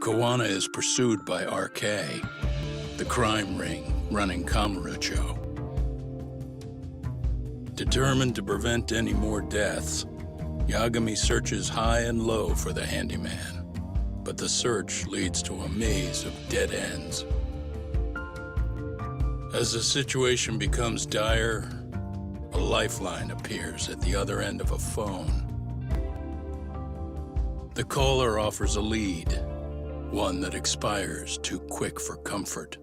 Kawana is pursued by RK, the crime ring running Kamurocho. Determined to prevent any more deaths, Yagami searches high and low for the handyman, but the search leads to a maze of dead ends. As the situation becomes dire, a lifeline appears at the other end of a phone. The caller offers a lead, one that expires too quick for comfort.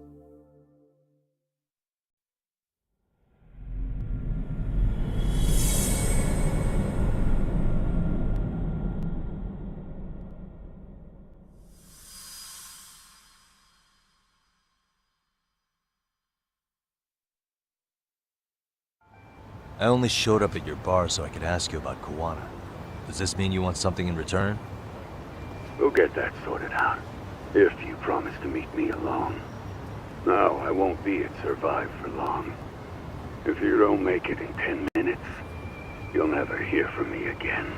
I only showed up at your bar so I could ask you about Kawana. Does this mean you want something in return? We'll get that sorted out, if you promise to meet me alone. No, I won't be at Survive for long. If you don't make it in 10 minutes, you'll never hear from me again.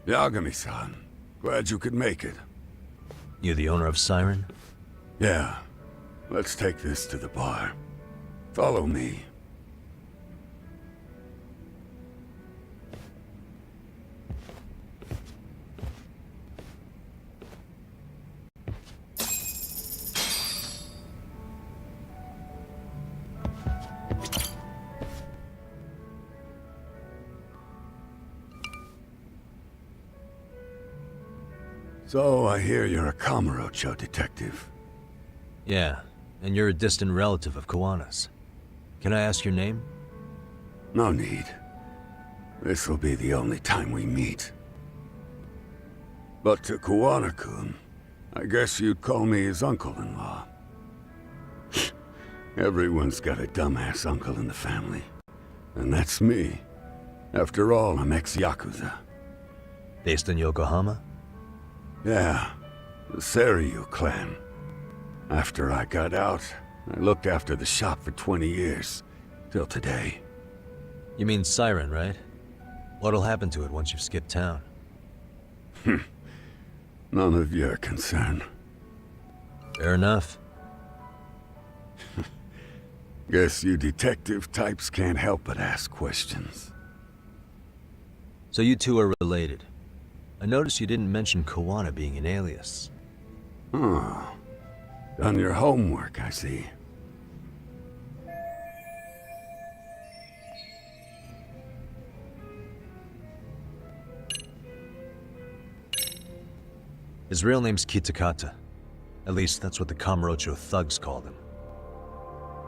Yagami-san, glad you could make it. You the owner of Siren? Yeah, let's take this to the bar. Follow me. So, I hear you're a Kamurocho detective. Yeah, and you're a distant relative of Kawana's. Can I ask your name? No need. This'll be the only time we meet. But to Kawana-kun, I guess you'd call me his uncle-in-law. Everyone's got a dumbass uncle in the family. And that's me. After all, I'm ex-Yakuza. Based in Yokohama? Yeah, the Seiryu clan. After I got out, I looked after the shop for 20 years. Till today. You mean Siren, right? What'll happen to it once you've skipped town? None of your concern. Fair enough. Guess you detective types can't help but ask questions. So you two are related. I noticed you didn't mention Koana being an alias. Oh. Done your homework, I see. His real name's Kitakata. At least that's what the Kamurocho thugs called him.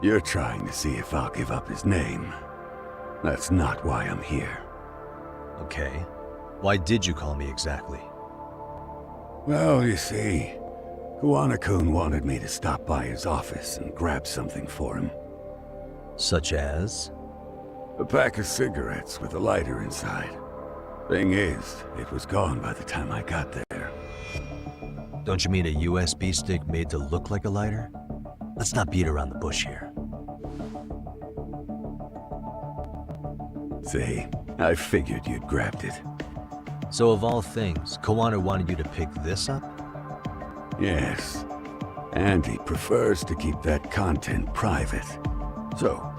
You're trying to see if I'll give up his name. That's not why I'm here. Okay. Why did you call me exactly? Well, you see, Kuwana-kun wanted me to stop by his office and grab something for him. Such as? A pack of cigarettes with a lighter inside. Thing is, it was gone by the time I got there. Don't you mean a USB stick made to look like a lighter? Let's not beat around the bush here. See, I figured you'd grabbed it. So of all things, Koana wanted you to pick this up? Yes. And he prefers to keep that content private. So,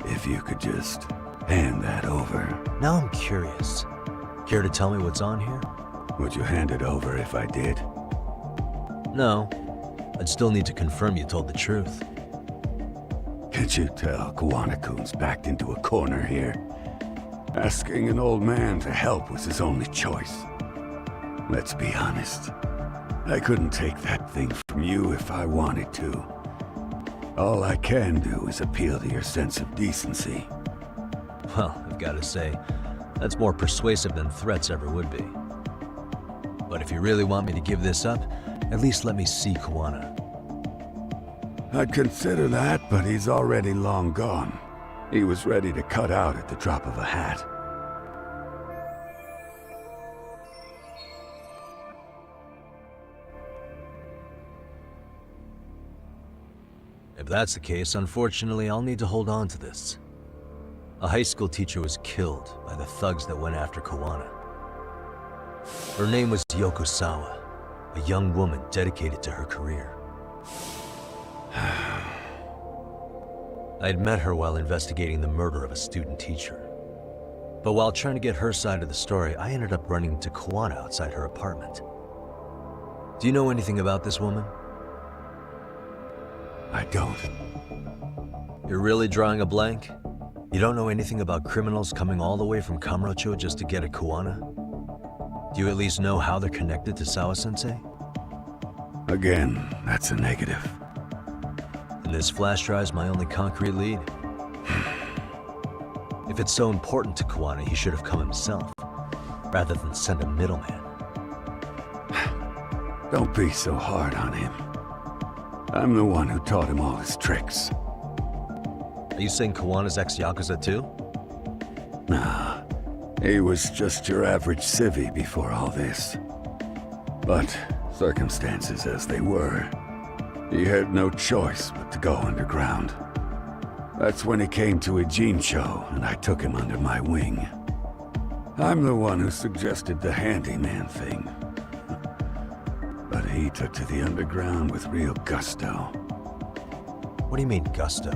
if you could just hand that over. Now I'm curious. Care to tell me what's on here? Would you hand it over if I did? No. I'd still need to confirm you told the truth. Can't you tell Kuwana-kun's backed into a corner here? Asking an old man to help was his only choice. Let's be honest. I couldn't take that thing from you if I wanted to. All I can do is appeal to your sense of decency. Well, I've got to say, that's more persuasive than threats ever would be. But if you really want me to give this up, at least let me see Koana. I'd consider that, but he's already long gone. He was ready to cut out at the drop of a hat. If that's the case, unfortunately, I'll need to hold on to this. A high school teacher was killed by the thugs that went after Koana. Her name was Yoko Sawa, a young woman dedicated to her career. I'd met her while investigating the murder of a student teacher. But while trying to get her side of the story, I ended up running into Koana outside her apartment. Do you know anything about this woman? I don't. You're really drawing a blank? You don't know anything about criminals coming all the way from Kamurocho just to get at Koana? Do you at least know how they're connected to Sawa-sensei? Again, that's a negative. And this flash drive's my only concrete lead. If it's so important to Koana, he should have come himself, rather than send a middleman. Don't be so hard on him. I'm the one who taught him all his tricks. Are you saying Koana's ex-Yakuza too? Nah, he was just your average civvy before all this. But circumstances as they were, he had no choice but to go underground. That's when he came to Ijincho, and I took him under my wing. I'm the one who suggested the handyman thing. But he took to the underground with real gusto. What do you mean, gusto?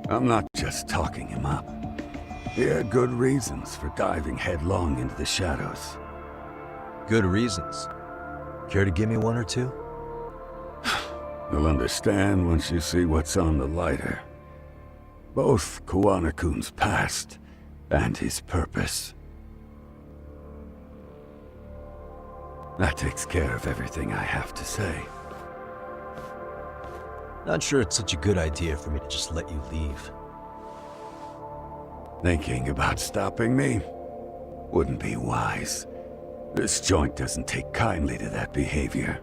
I'm not just talking him up. He had good reasons for diving headlong into the shadows. Good reasons. Care to give me one or two? You'll understand once you see what's on the lighter. Both Kuwana-kun's past and his purpose. That takes care of everything I have to say. Not sure it's such a good idea for me to just let you leave. Thinking about stopping me? Wouldn't be wise. This joint doesn't take kindly to that behavior.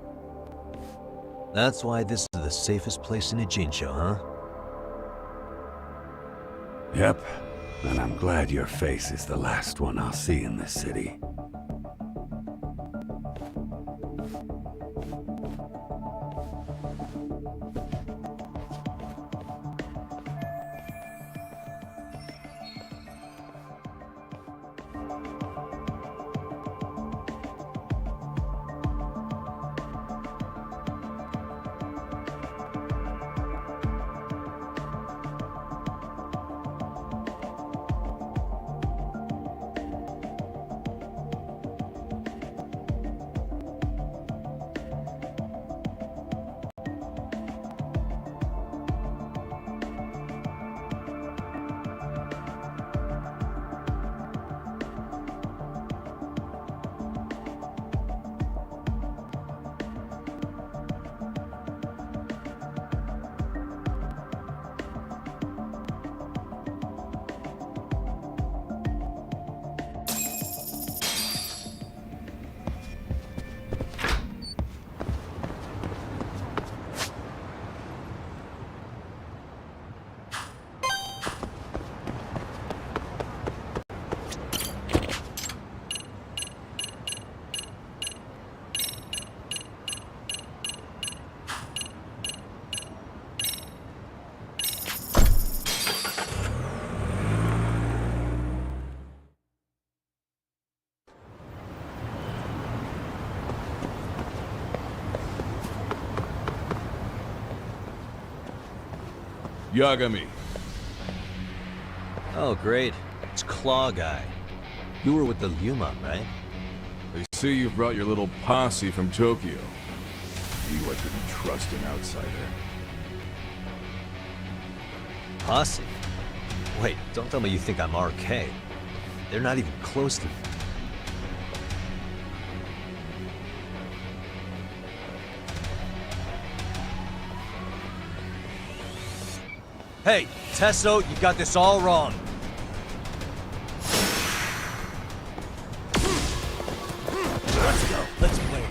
That's why this is the safest place in Ijincho, huh? Yep, and I'm glad your face is the last one I'll see in this city. Yagami. Oh, great. It's Claw Guy. You were with the Yuma, right? They see you brought your little posse from Tokyo. You I couldn't trust an outsider. Posse? Wait, don't tell me you think I'm RK. They're not even close to me. Hey, Tesso, you got this all wrong. Let's go. Let's play.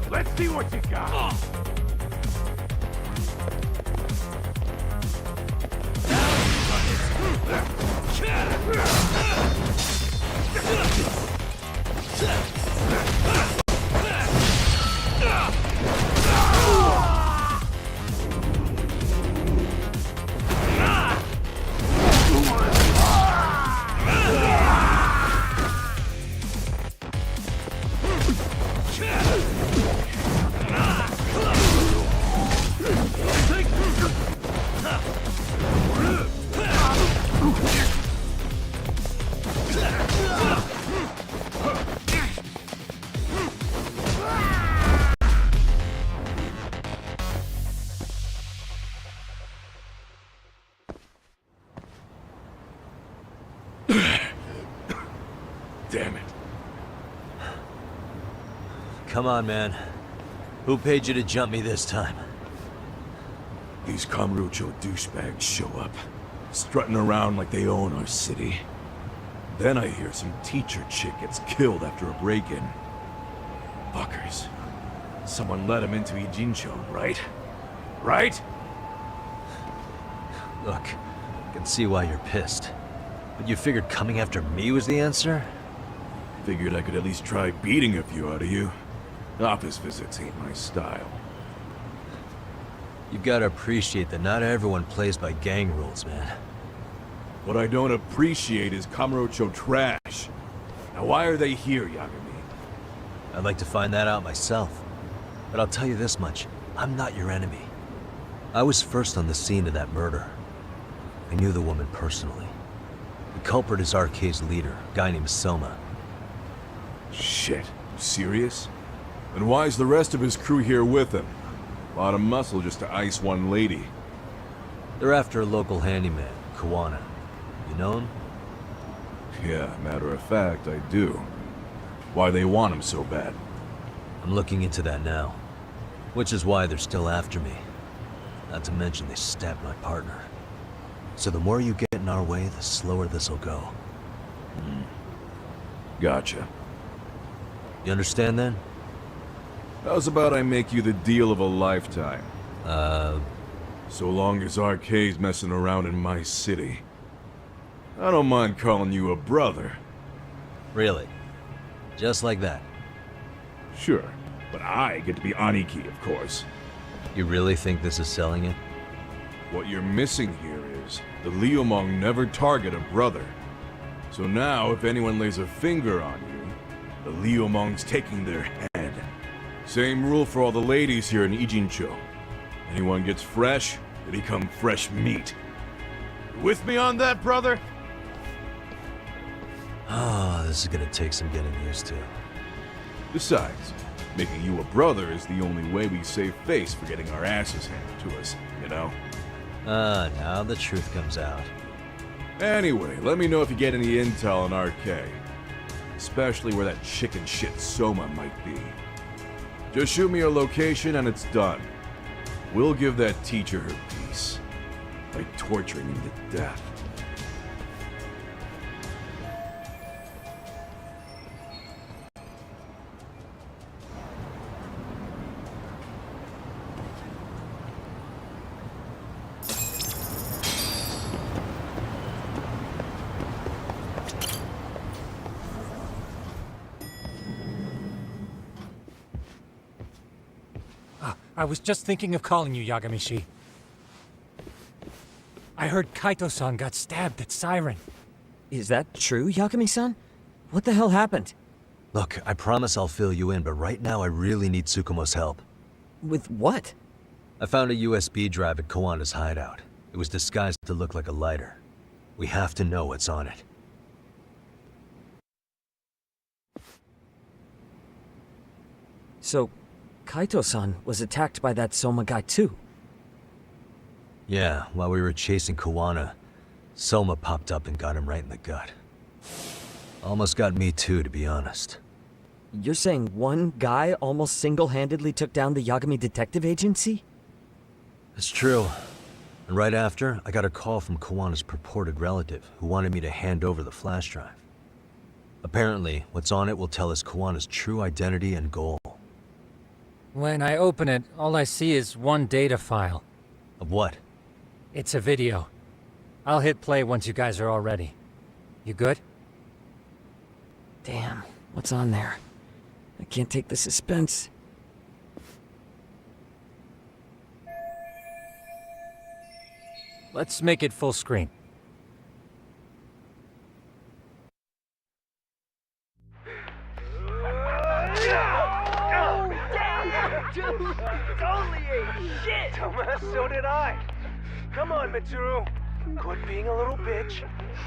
Let's see what you got. Damn it. Come on, man. Who paid you to jump me this time? These Kamurocho douchebags show up, strutting around like they own our city. Then I hear some teacher chick gets killed after a break-in. Fuckers. Someone let him into Ijincho, right? Right? Look, I can see why you're pissed. But you figured coming after me was the answer? Figured I could at least try beating a few out of you. Office visits ain't my style. You've got to appreciate that not everyone plays by gang rules, man. What I don't appreciate is Kamurocho trash. Now why are they here, Yagami? I'd like to find that out myself. But I'll tell you this much, I'm not your enemy. I was first on the scene of that murder. I knew the woman personally. The culprit is RK's leader, a guy named Soma. Shit, you serious? Then why's the rest of his crew here with him? A lot of muscle just to ice one lady. They're after a local handyman, Kawana. You know him? Yeah, matter of fact, I do. Why they want him so bad? I'm looking into that now. Which is why they're still after me. Not to mention they stabbed my partner. So the more you get in our way, the slower this'll go. Gotcha. You understand then? How's about I make you the deal of a lifetime? So long as Arcade's messing around in my city. I don't mind calling you a brother. Really? Just like that? Sure, but I get to be Aniki, of course. You really think this is selling it? What you're missing here is the Liumong never target a brother. So now, if anyone lays a finger on you, the Liumong's taking their head. Same rule for all the ladies here in Ijincho. Anyone gets fresh, they become fresh meat. You with me on that, brother? Ah, this is gonna take some getting used to. Besides, making you a brother is the only way we save face for getting our asses handed to us, you know? Ah, now the truth comes out. Anyway, let me know if you get any intel on RK. Especially where that chicken shit Soma might be. Just shoot me a location and it's done. We'll give that teacher her piece. By torturing him to death. I was just thinking of calling you, Yagamishi. I heard Kaito-san got stabbed at Siren. Is that true, Yagami-san? What the hell happened? Look, I promise I'll fill you in, but right now I really need Tsukumo's help. With what? I found a USB drive at Kawana's hideout. It was disguised to look like a lighter. We have to know what's on it. So, Kaito-san was attacked by that Soma guy too? Yeah, while we were chasing Kawana, Soma popped up and got him right in the gut. Almost got me too, to be honest. You're saying one guy almost single-handedly took down the Yagami Detective Agency? It's true. And right after, I got a call from Kawana's purported relative, who wanted me to hand over the flash drive. Apparently, what's on it will tell us Kawana's true identity and goal. When I open it, all I see is one data file. Of what? It's a video. I'll hit play once you guys are all ready. You good? Damn, what's on there? I can't take the suspense. Let's make it full screen. Dude, totally ate shit! Dumbass, so did I. Come on, Mitsuru. Quit being a little bitch.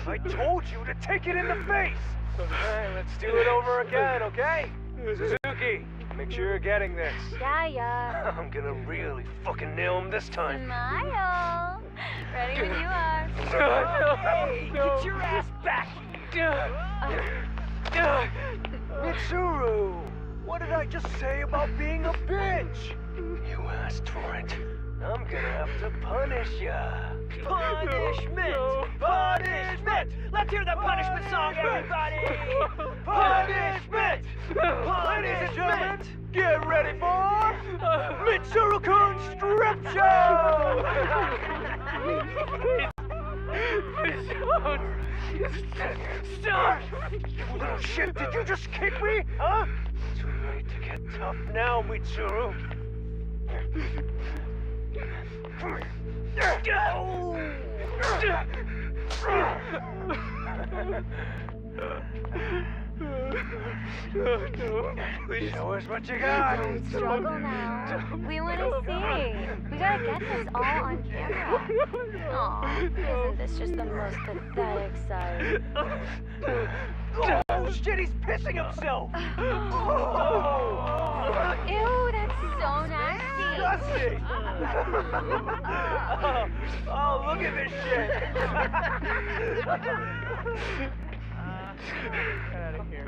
I told you to take it in the face. Alright, let's do it over again, okay? Suzuki, make sure you're getting this. Yeah. I'm gonna really fucking nail him this time. Smile. Ready when you are. Hey, get your ass back! Mitsuru! What did I just say about being a bitch? You asked for it. I'm gonna have to punish ya. Punishment! Punishment! Let's hear the punishment song, everybody! Punishment! Punishment! Get ready for Mitsuru-kun Strip Show! Stop! You little shit, did you just kick me? Huh? Too late to get tough now, Mitsuru. Please show us what you got. Don't struggle now. We want to see. We gotta get this all on camera. Aw, isn't this just the most pathetic sight? Oh shit, he's pissing himself. Ew, that's so nasty. Disgusting. Oh, look at this shit. Get out of here.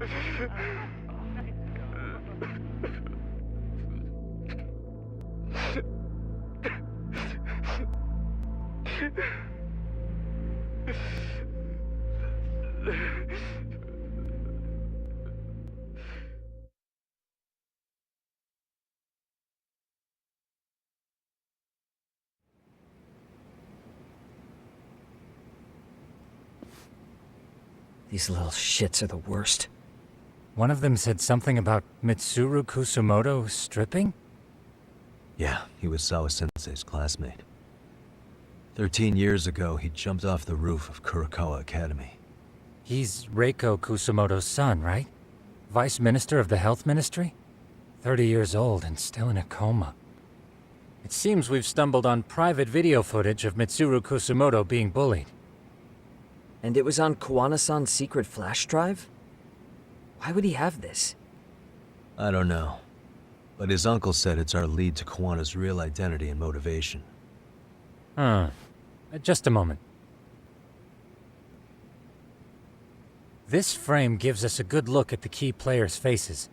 These little shits are the worst. One of them said something about Mitsuru Kusumoto stripping? Yeah, he was Sawa-sensei's classmate. 13 years ago, he jumped off the roof of Kurokawa Academy. He's Reiko Kusumoto's son, right? Vice Minister of the Health Ministry? 30 years old and still in a coma. It seems we've stumbled on private video footage of Mitsuru Kusumoto being bullied. And it was on Kawana-san's secret flash drive? Why would he have this? I don't know. But his uncle said it's our lead to Kawana's real identity and motivation. Just a moment. This frame gives us a good look at the key players' faces.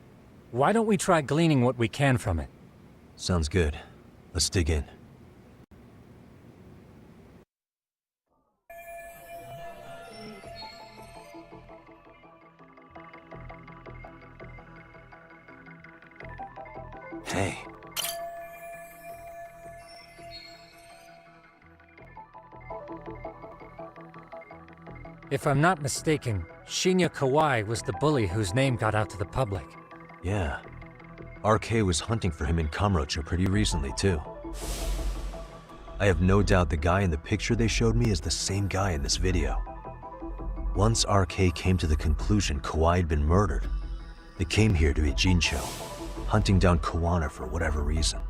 Why don't we try gleaning what we can from it? Sounds good. Let's dig in. Hey. If I'm not mistaken, Shinya Kawai was the bully whose name got out to the public. Yeah. RK was hunting for him in Kamurocho pretty recently, too. I have no doubt the guy in the picture they showed me is the same guy in this video. Once RK came to the conclusion Kawai had been murdered, they came here to Ijincho, hunting down Kawana for whatever reason.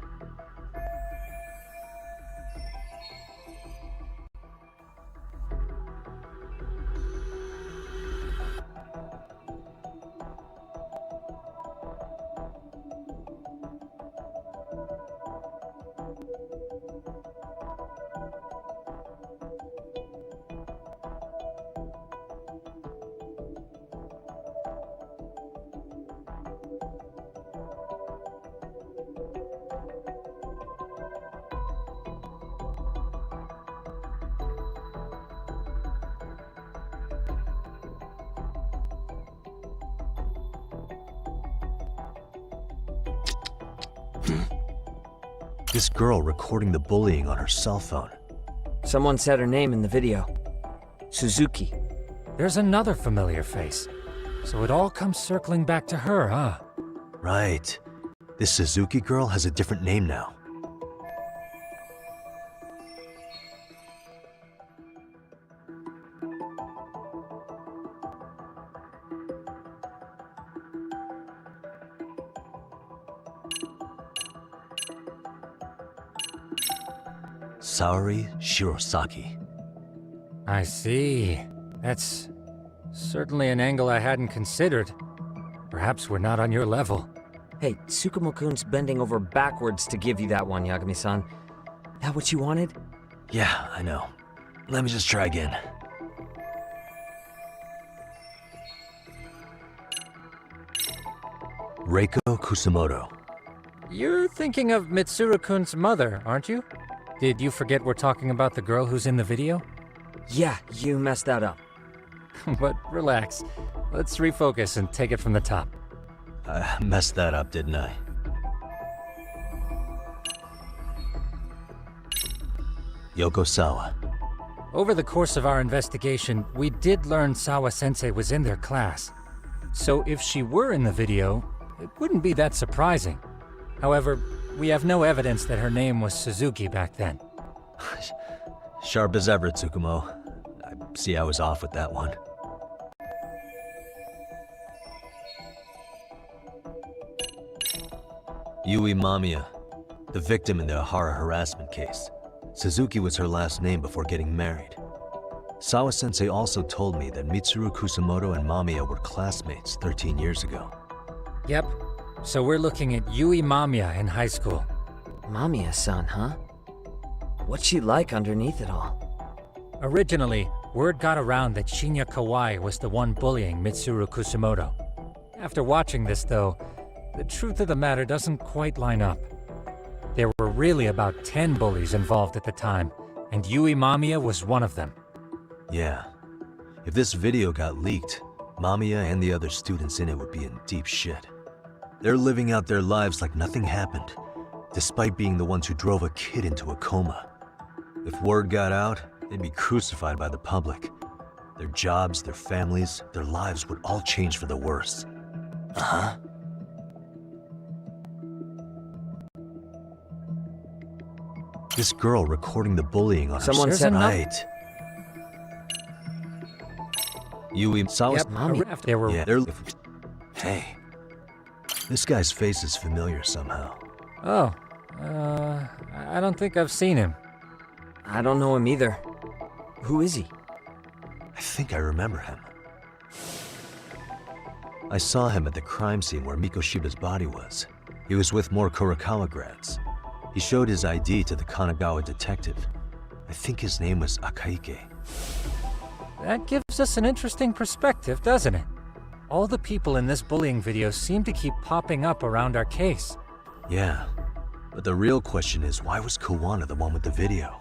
This girl recording the bullying on her cell phone. Someone said her name in the video. Suzuki. There's another familiar face. So it all comes circling back to her, huh? Right. This Suzuki girl has a different name now. Saori Shirosaki. I see. That's certainly an angle I hadn't considered. Perhaps we're not on your level. Hey, Tsukumo-kun's bending over backwards to give you that one, Yagami-san. That what you wanted? Yeah, I know. Let me just try again. Reiko Kusumoto. You're thinking of Mitsuru-kun's mother, aren't you? Did you forget we're talking about the girl who's in the video? Yeah, you messed that up. But relax. Let's refocus and take it from the top. I messed that up, didn't I? Yoko Sawa. Over the course of our investigation, we did learn Sawa-sensei was in their class. So if she were in the video, it wouldn't be that surprising. However, we have no evidence that her name was Suzuki back then. Sharp as ever, Tsukumo. I see I was off with that one. Yui Mamiya, the victim in the Ahara harassment case. Suzuki was her last name before getting married. Sawa-sensei also told me that Mitsuru Kusamoto and Mamiya were classmates 13 years ago. Yep. So we're looking at Yui Mamiya in high school. Mamiya-san, huh? What's she like underneath it all? Originally, word got around that Shinya Kawai was the one bullying Mitsuru Kusamoto. After watching this, though, the truth of the matter doesn't quite line up. There were really about 10 bullies involved at the time, and Yui Mamiya was one of them. Yeah. If this video got leaked, Mamiya and the other students in it would be in deep shit. They're living out their lives like nothing happened, despite being the ones who drove a kid into a coma. If word got out, they'd be crucified by the public. Their jobs, their families, their lives would all change for the worse. Uh-huh. This girl recording the bullying on Someone her said right. Yui Sawa. Yep, Mami. there were... Yeah, they're... Hey. This guy's face is familiar somehow. Oh, I don't think I've seen him. I don't know him either. Who is he? I think I remember him. I saw him at the crime scene where Mikoshiba's body was. He was with more Kurokawa grads. He showed his ID to the Kanagawa detective. I think his name was Akaike. That gives us an interesting perspective, doesn't it? All the people in this bullying video seem to keep popping up around our case. Yeah, but the real question is, why was Kawana the one with the video?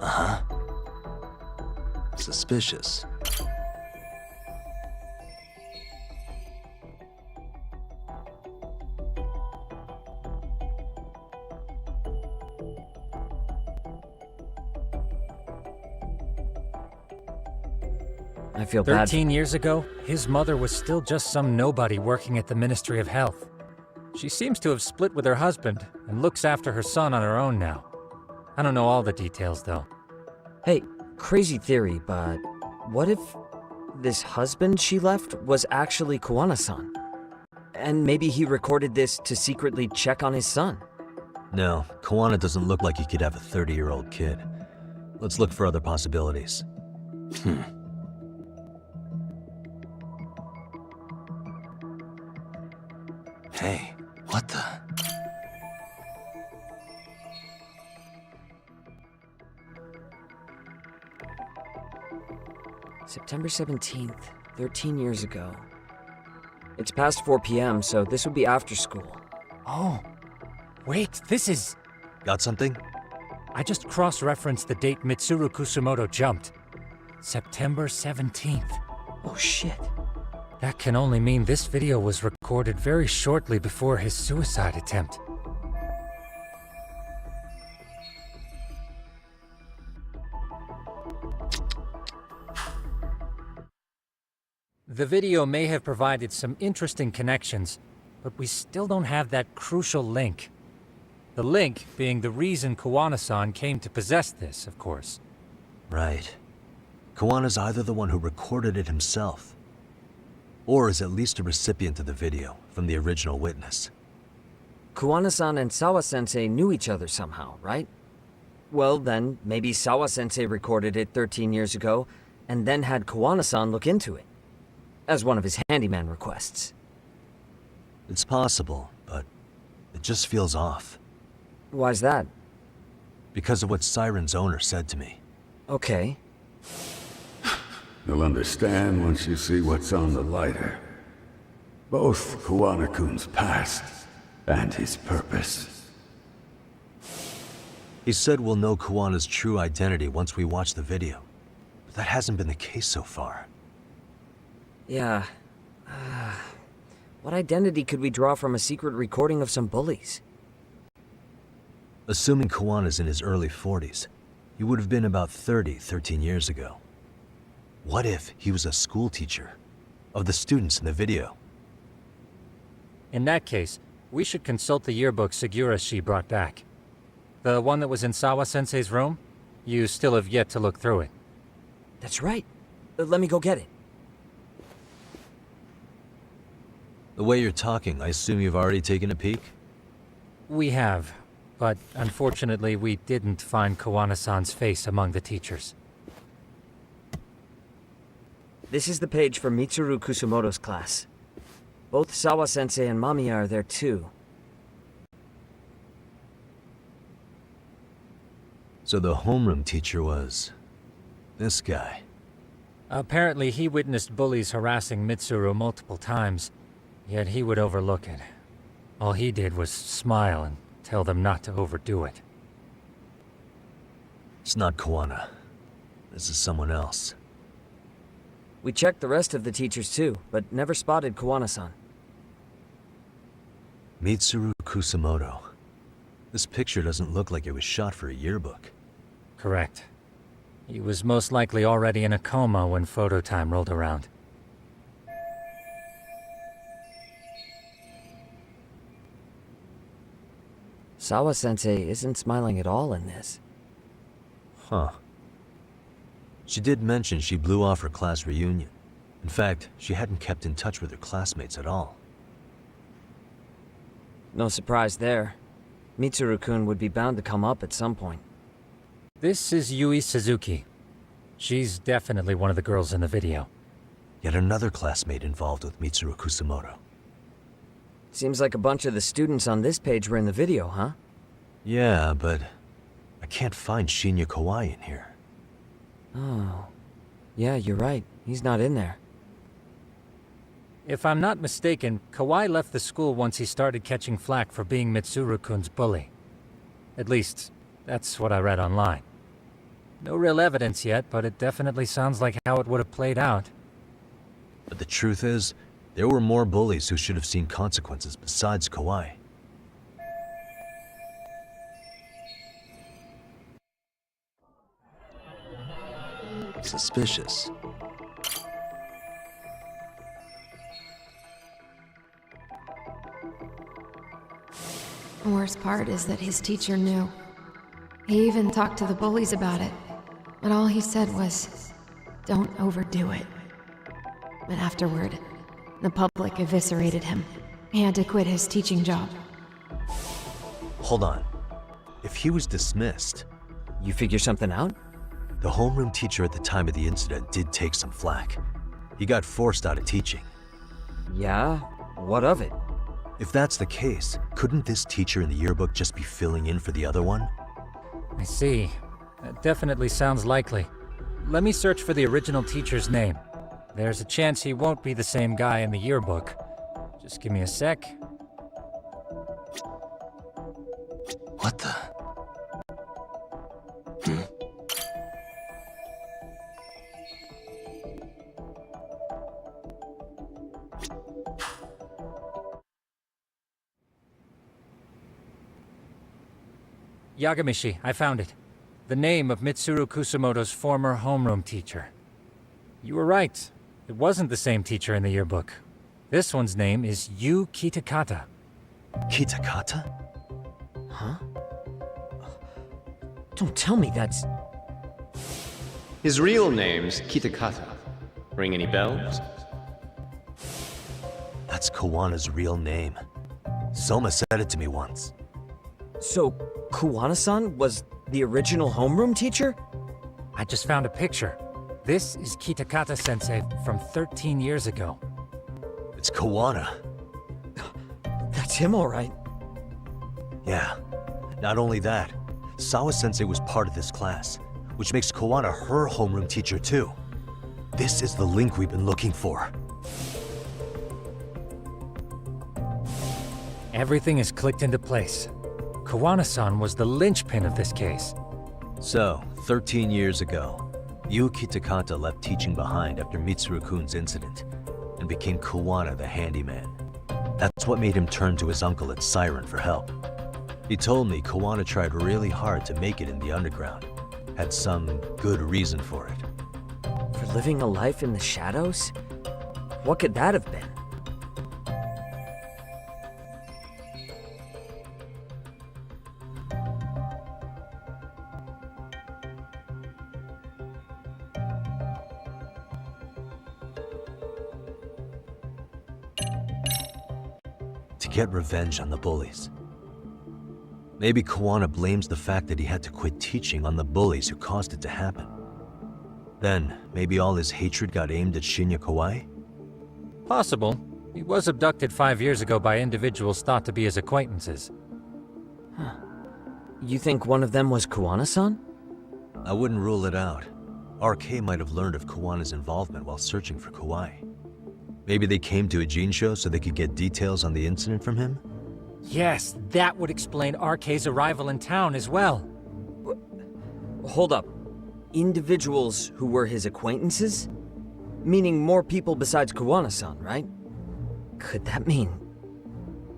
Uh-huh. Suspicious. I feel bad. 13 years ago, his mother was still just some nobody working at the Ministry of Health. She seems to have split with her husband and looks after her son on her own now. I don't know all the details, though. Hey, crazy theory, but what if this husband she left was actually Kawana-san? And maybe he recorded this to secretly check on his son? No, Kawana doesn't look like he could have a 30-year-old kid. Let's look for other possibilities. Hey, what the? September 17th, 13 years ago. It's past 4 p.m., so this would be after school. Oh, wait, this is... Got something? I just cross-referenced the date Mitsuru Kusamoto jumped. September 17th. Oh shit. That can only mean this video was recorded very shortly before his suicide attempt. The video may have provided some interesting connections, but we still don't have that crucial link. The link being the reason Kawana-san came to possess this, of course. Right. Kawana's either the one who recorded it himself, or is at least a recipient of the video from the original witness. Kawana-san and Sawa-sensei knew each other somehow, right? Well then, maybe Sawa-sensei recorded it 13 years ago, and then had Kawana-san look into it, as one of his handyman requests. It's possible, but it just feels off. Why's that? Because of what Siren's owner said to me. Okay. You'll understand once you see what's on the lighter. Both Kawana-kun's past and his purpose. He said we'll know Kawana's true identity once we watch the video. But that hasn't been the case so far. Yeah. What identity could we draw from a secret recording of some bullies? Assuming Kawana's in his early 40s, he would have been about 30 13 years ago. What if he was a school teacher of the students in the video? In that case, we should consult the yearbook Segura-shi brought back. The one that was in Sawa-sensei's room? You still have yet to look through it. That's right. Let me go get it. The way you're talking, I assume you've already taken a peek? We have, but unfortunately we didn't find Kawana-san's face among the teachers. This is the page for Mitsuru Kusumoto's class. Both Sawa-sensei and Mamiya are there too. So the homeroom teacher was this guy. Apparently he witnessed bullies harassing Mitsuru multiple times, yet he would overlook it. All he did was smile and tell them not to overdo it. It's not Kawana. This is someone else. We checked the rest of the teachers too, but never spotted Kawana-san. Mitsuru Kusumoto. This picture doesn't look like it was shot for a yearbook. Correct. He was most likely already in a coma when photo time rolled around. Sawa-sensei isn't smiling at all in this. Huh. She did mention she blew off her class reunion. In fact, she hadn't kept in touch with her classmates at all. No surprise there. Mitsuru-kun would be bound to come up at some point. This is Yui Suzuki. She's definitely one of the girls in the video. Yet another classmate involved with Mitsuru Kusumoto. Seems like a bunch of the students on this page were in the video, huh? Yeah, but I can't find Shinya Kawai in here. Oh. Yeah, you're right. He's not in there. If I'm not mistaken, Kawai left the school once he started catching flack for being Mitsuru-kun's bully. At least, that's what I read online. No real evidence yet, but it definitely sounds like how it would have played out. But the truth is, there were more bullies who should have seen consequences besides Kawai. Suspicious. The worst part is that his teacher knew. He even talked to the bullies about it, but all he said was, "Don't overdo it." But afterward, the public eviscerated him. He had to quit his teaching job. Hold on. If he was dismissed, You figure something out? the homeroom teacher at the time of the incident did take some flack. He got forced out of teaching. Yeah? What of it? If that's the case, couldn't this teacher in the yearbook just be filling in for the other one? I see. That definitely sounds likely. Let me search for the original teacher's name. There's a chance he won't be the same guy in the yearbook. Just give me a sec. What the? Yagamishi, I found it. The name of Mitsuru Kusumoto's former homeroom teacher. You were right. It wasn't the same teacher in the yearbook. This one's name is Yu Kitakata. Kitakata? Huh? Don't tell me that's... His real name's Kitakata. Ring any bells? That's Kawana's real name. Soma said it to me once. So, Kawana-san was the original homeroom teacher? I just found a picture. This is Kitakata-sensei from 13 years ago. It's Kawana. That's him, all right. Yeah. Not only that, Sawa-sensei was part of this class, which makes Kawana her homeroom teacher too. This is the link we've been looking for. Everything is clicked into place. Kawana-san was the linchpin of this case. So, 13 years ago, Yu Kitakata left teaching behind after Mitsuru-kun's incident, and became Kawana the handyman. That's what made him turn to his uncle at Siren for help. He told me Kawana tried really hard to make it in the underground. Had some good reason for it. For living a life in the shadows? What could that have been? To get revenge on the bullies. Maybe Kawana blames the fact that he had to quit teaching on the bullies who caused it to happen. Then, maybe all his hatred got aimed at Shinya Kawai? Possible. He was abducted 5 years ago by individuals thought to be his acquaintances. You think one of them was Kawana-san? I wouldn't rule it out. RK might have learned of Kawana's involvement while searching for Kawai. Maybe they came to a Jinsho so they could get details on the incident from him? Yes, that would explain RK's arrival in town as well. Hold up. Individuals who were his acquaintances? Meaning more people besides Kawana-san, right? Could that mean...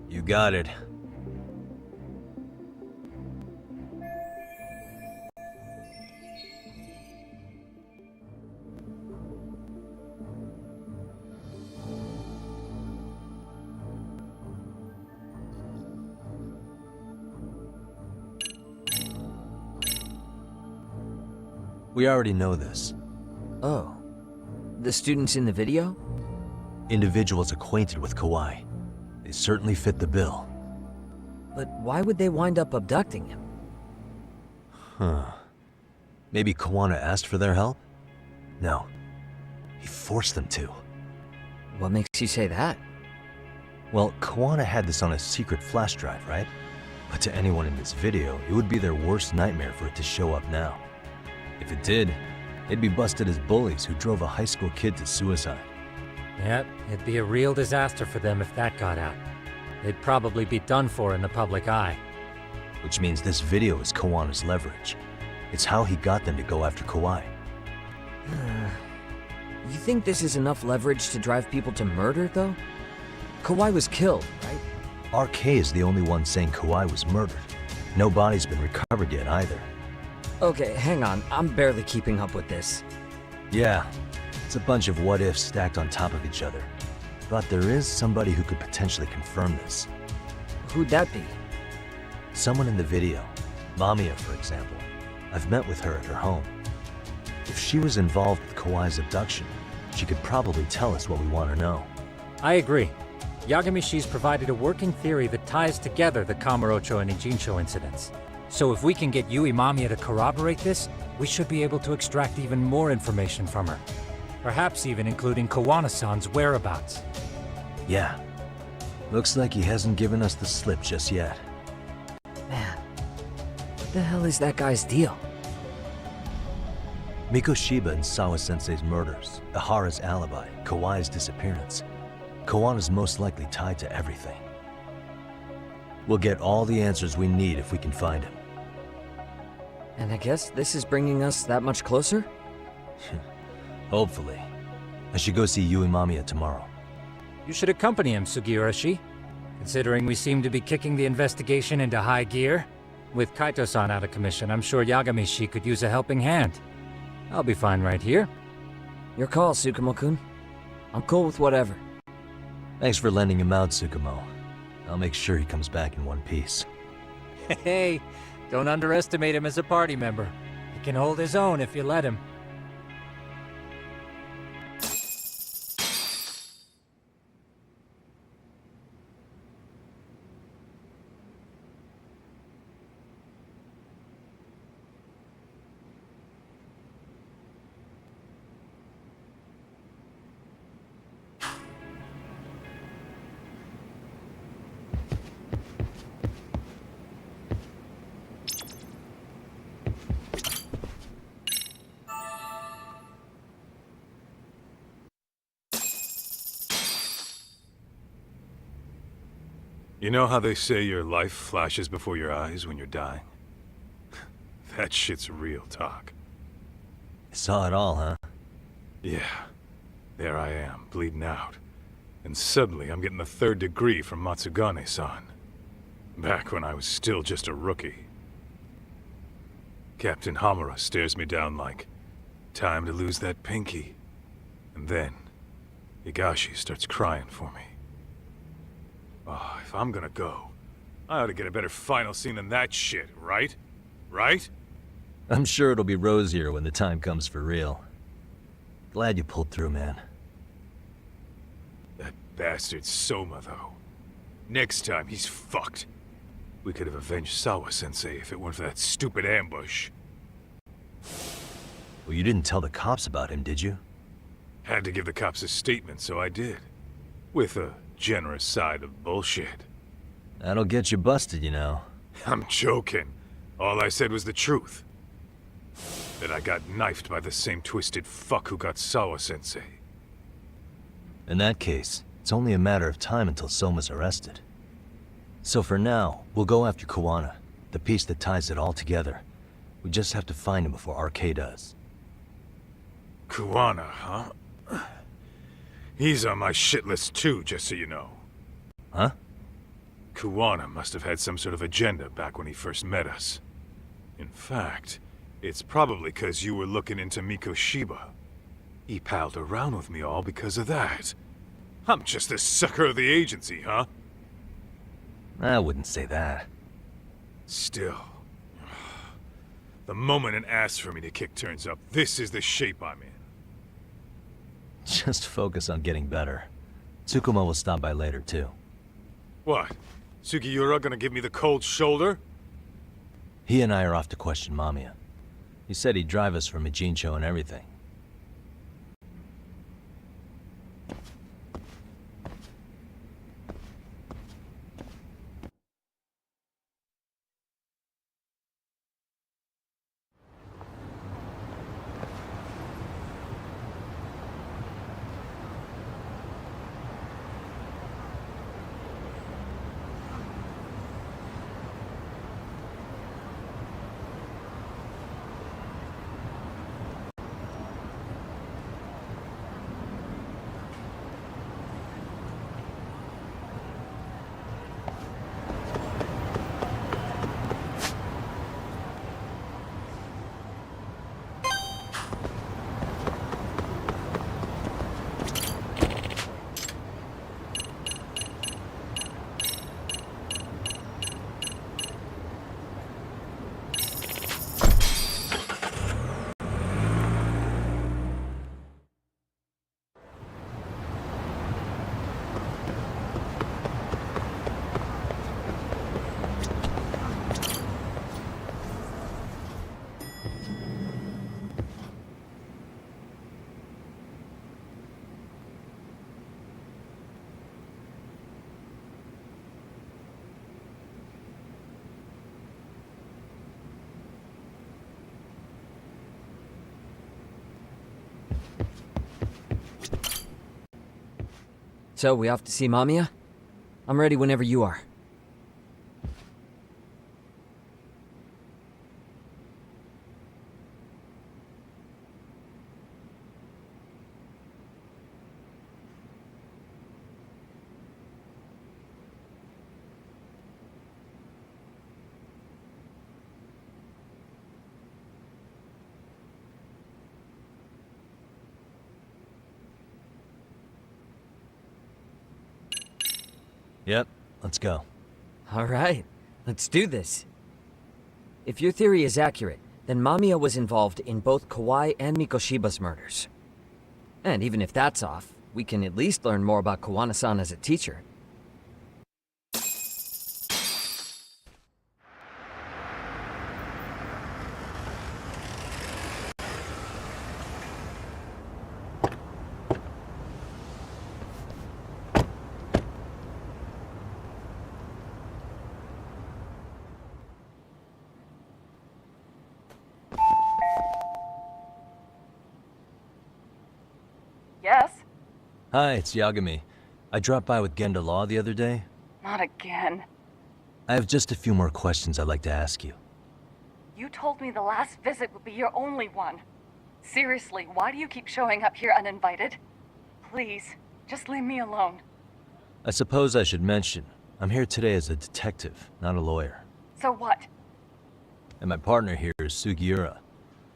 You got it. We already know this. Oh. The students in the video? Individuals acquainted with Kawai. They certainly fit the bill. But why would they wind up abducting him? Huh. Maybe Kawana asked for their help? No. He forced them to. What makes you say that? Well, Kawana had this on a secret flash drive, right? But to anyone in this video, it would be their worst nightmare for it to show up now. If it did, they'd be busted as bullies who drove a high school kid to suicide. Yep, it'd be a real disaster for them if that got out. They'd probably be done for in the public eye. Which means this video is Kawana's leverage. It's how he got them to go after Kawai. You think this is enough leverage to drive people to murder, though? Kawai was killed, right? RK is the only one saying Kawai was murdered. No body's been recovered yet either. Okay, hang on. I'm barely keeping up with this. Yeah, it's a bunch of what-ifs stacked on top of each other. But there is somebody who could potentially confirm this. Who'd that be? Someone in the video. Mamiya, for example. I've met with her at her home. If she was involved with Kawai's abduction, she could probably tell us what we want to know. I agree. Yagamishi's provided a working theory that ties together the Kamurocho and Ijincho incidents. So if we can get Yui Mamiya to corroborate this, we should be able to extract even more information from her. Perhaps even including Kawana-san's whereabouts. Yeah. Looks like he hasn't given us the slip just yet. Man, what the hell is that guy's deal? Mikoshiba and Sawa-sensei's murders, Ihara's alibi, Kawai's disappearance. Kawana's most likely tied to everything. We'll get all the answers we need if we can find him. And I guess this is bringing us that much closer? Hopefully. I should go see Yui Mamiya tomorrow. You should accompany him, Sugiurashi. Considering we seem to be kicking the investigation into high gear. With Kaito-san out of commission, I'm sure Yagamishi could use a helping hand. I'll be fine right here. Your call, Tsukumo-kun. I'm cool with whatever. Thanks for lending him out, Tsukumo. I'll make sure he comes back in one piece. Hey, don't underestimate him as a party member. He can hold his own if you let him. You know how they say your life flashes before your eyes when you're dying? That shit's real talk. Saw it all, huh? Yeah. There I am, bleeding out. And suddenly I'm getting the 3rd degree from Matsugane-san. Back when I was still just a rookie. Captain Hamura stares me down like, time to lose that pinky. And then, Higashi starts crying for me. Oh, if I'm gonna go, I ought to get a better final scene than that shit, right? Right? I'm sure it'll be rosier when the time comes for real. Glad you pulled through, man. That bastard Soma, though. Next time, he's fucked. We could have avenged Sawa-sensei if it weren't for that stupid ambush. Well, you didn't tell the cops about him, did you? Had to give the cops a statement, so I did. With a generous side of bullshit. That'll get you busted, you know. I'm joking. All I said was the truth. That I got knifed by the same twisted fuck who got Sawa-sensei. In that case, it's only a matter of time until Soma's arrested. So for now, we'll go after Kuwana, the piece that ties it all together. We just have to find him before RK does. Kuwana, huh? He's on my shit list too, just so you know. Huh? Kuwana must have had some sort of agenda back when he first met us. In fact, it's probably because you were looking into Mikoshiba. He palled around with me all because of that. I'm just the sucker of the agency, huh? I wouldn't say that. Still. The moment an ass for me to kick turns up, this is the shape I'm in. Just focus on getting better. Tsukuma will stop by later, too. What? Sugiura gonna give me the cold shoulder? He and I are off to question Mamiya. He said he'd drive us from Mijincho and everything. So, we off to see Mamiya? I'm ready whenever you are. Yep, let's go. Alright, let's do this. If your theory is accurate, then Mamiya was involved in both Kawai and Mikoshiba's murders. And even if that's off, we can at least learn more about Kuwana-san as a teacher. Yes? Hi, it's Yagami. I dropped by with Genda Law the other day. Not again. I have just a few more questions I'd like to ask you. You told me the last visit would be your only one. Seriously, why do you keep showing up here uninvited? Please, just leave me alone. I suppose I should mention, I'm here today as a detective, not a lawyer. So what? And my partner here is Sugiura.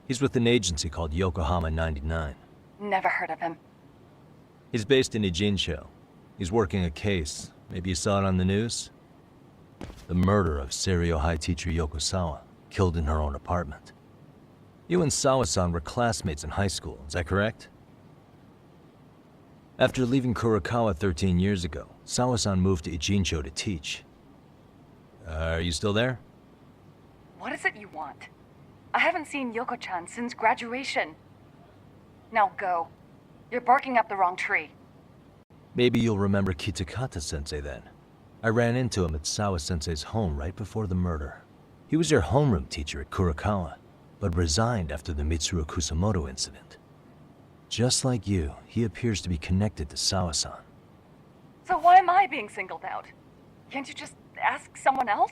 He's with an agency called Yokohama 99. Never heard of him. He's based in Ijincho. He's working a case. Maybe you saw it on the news? The murder of Seiryo High teacher Yoko Sawa, killed in her own apartment. You and Sawa-san were classmates in high school, is that correct? After leaving Kurokawa 13 years ago, Sawa-san moved to Ijincho to teach. Are you still there? What is it you want? I haven't seen Yoko-chan since graduation. Now go. You're barking up the wrong tree. Maybe you'll remember Kitakata-sensei then. I ran into him at Sawa-sensei's home right before the murder. He was your homeroom teacher at Kurokawa, but resigned after the Mitsuru Kusamoto incident. Just like you, he appears to be connected to Sawa-san. So why am I being singled out? Can't you just ask someone else?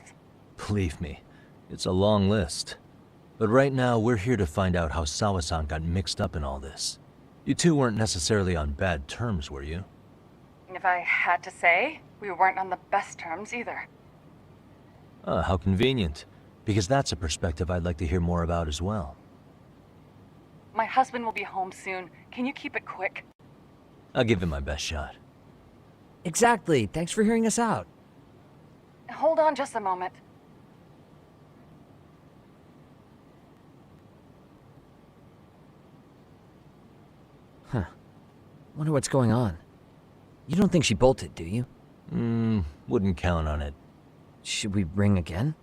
Believe me, it's a long list. But right now, we're here to find out how Sawa-san got mixed up in all this. You two weren't necessarily on bad terms, were you? If I had to say, we weren't on the best terms either. How convenient. Because that's a perspective I'd like to hear more about as well. My husband will be home soon. Can you keep it quick? I'll give it my best shot. Exactly. Thanks for hearing us out. Hold on just a moment. Huh. Wonder what's going on. You don't think she bolted, do you? Wouldn't count on it. Should we ring again?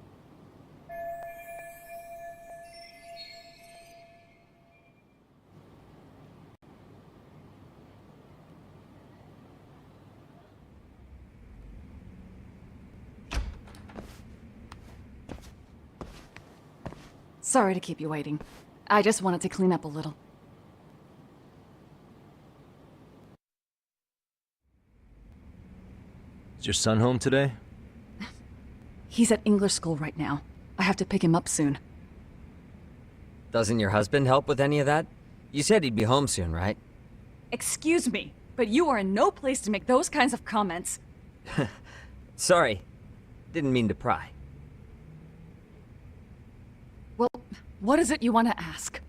Sorry to keep you waiting. I just wanted to clean up a little. Is your son home today? He's at English school right now. I have to pick him up soon. Doesn't your husband help with any of that? You said he'd be home soon, right? Excuse me, but you are in no place to make those kinds of comments. Sorry. Didn't mean to pry. Well, what is it you want to ask?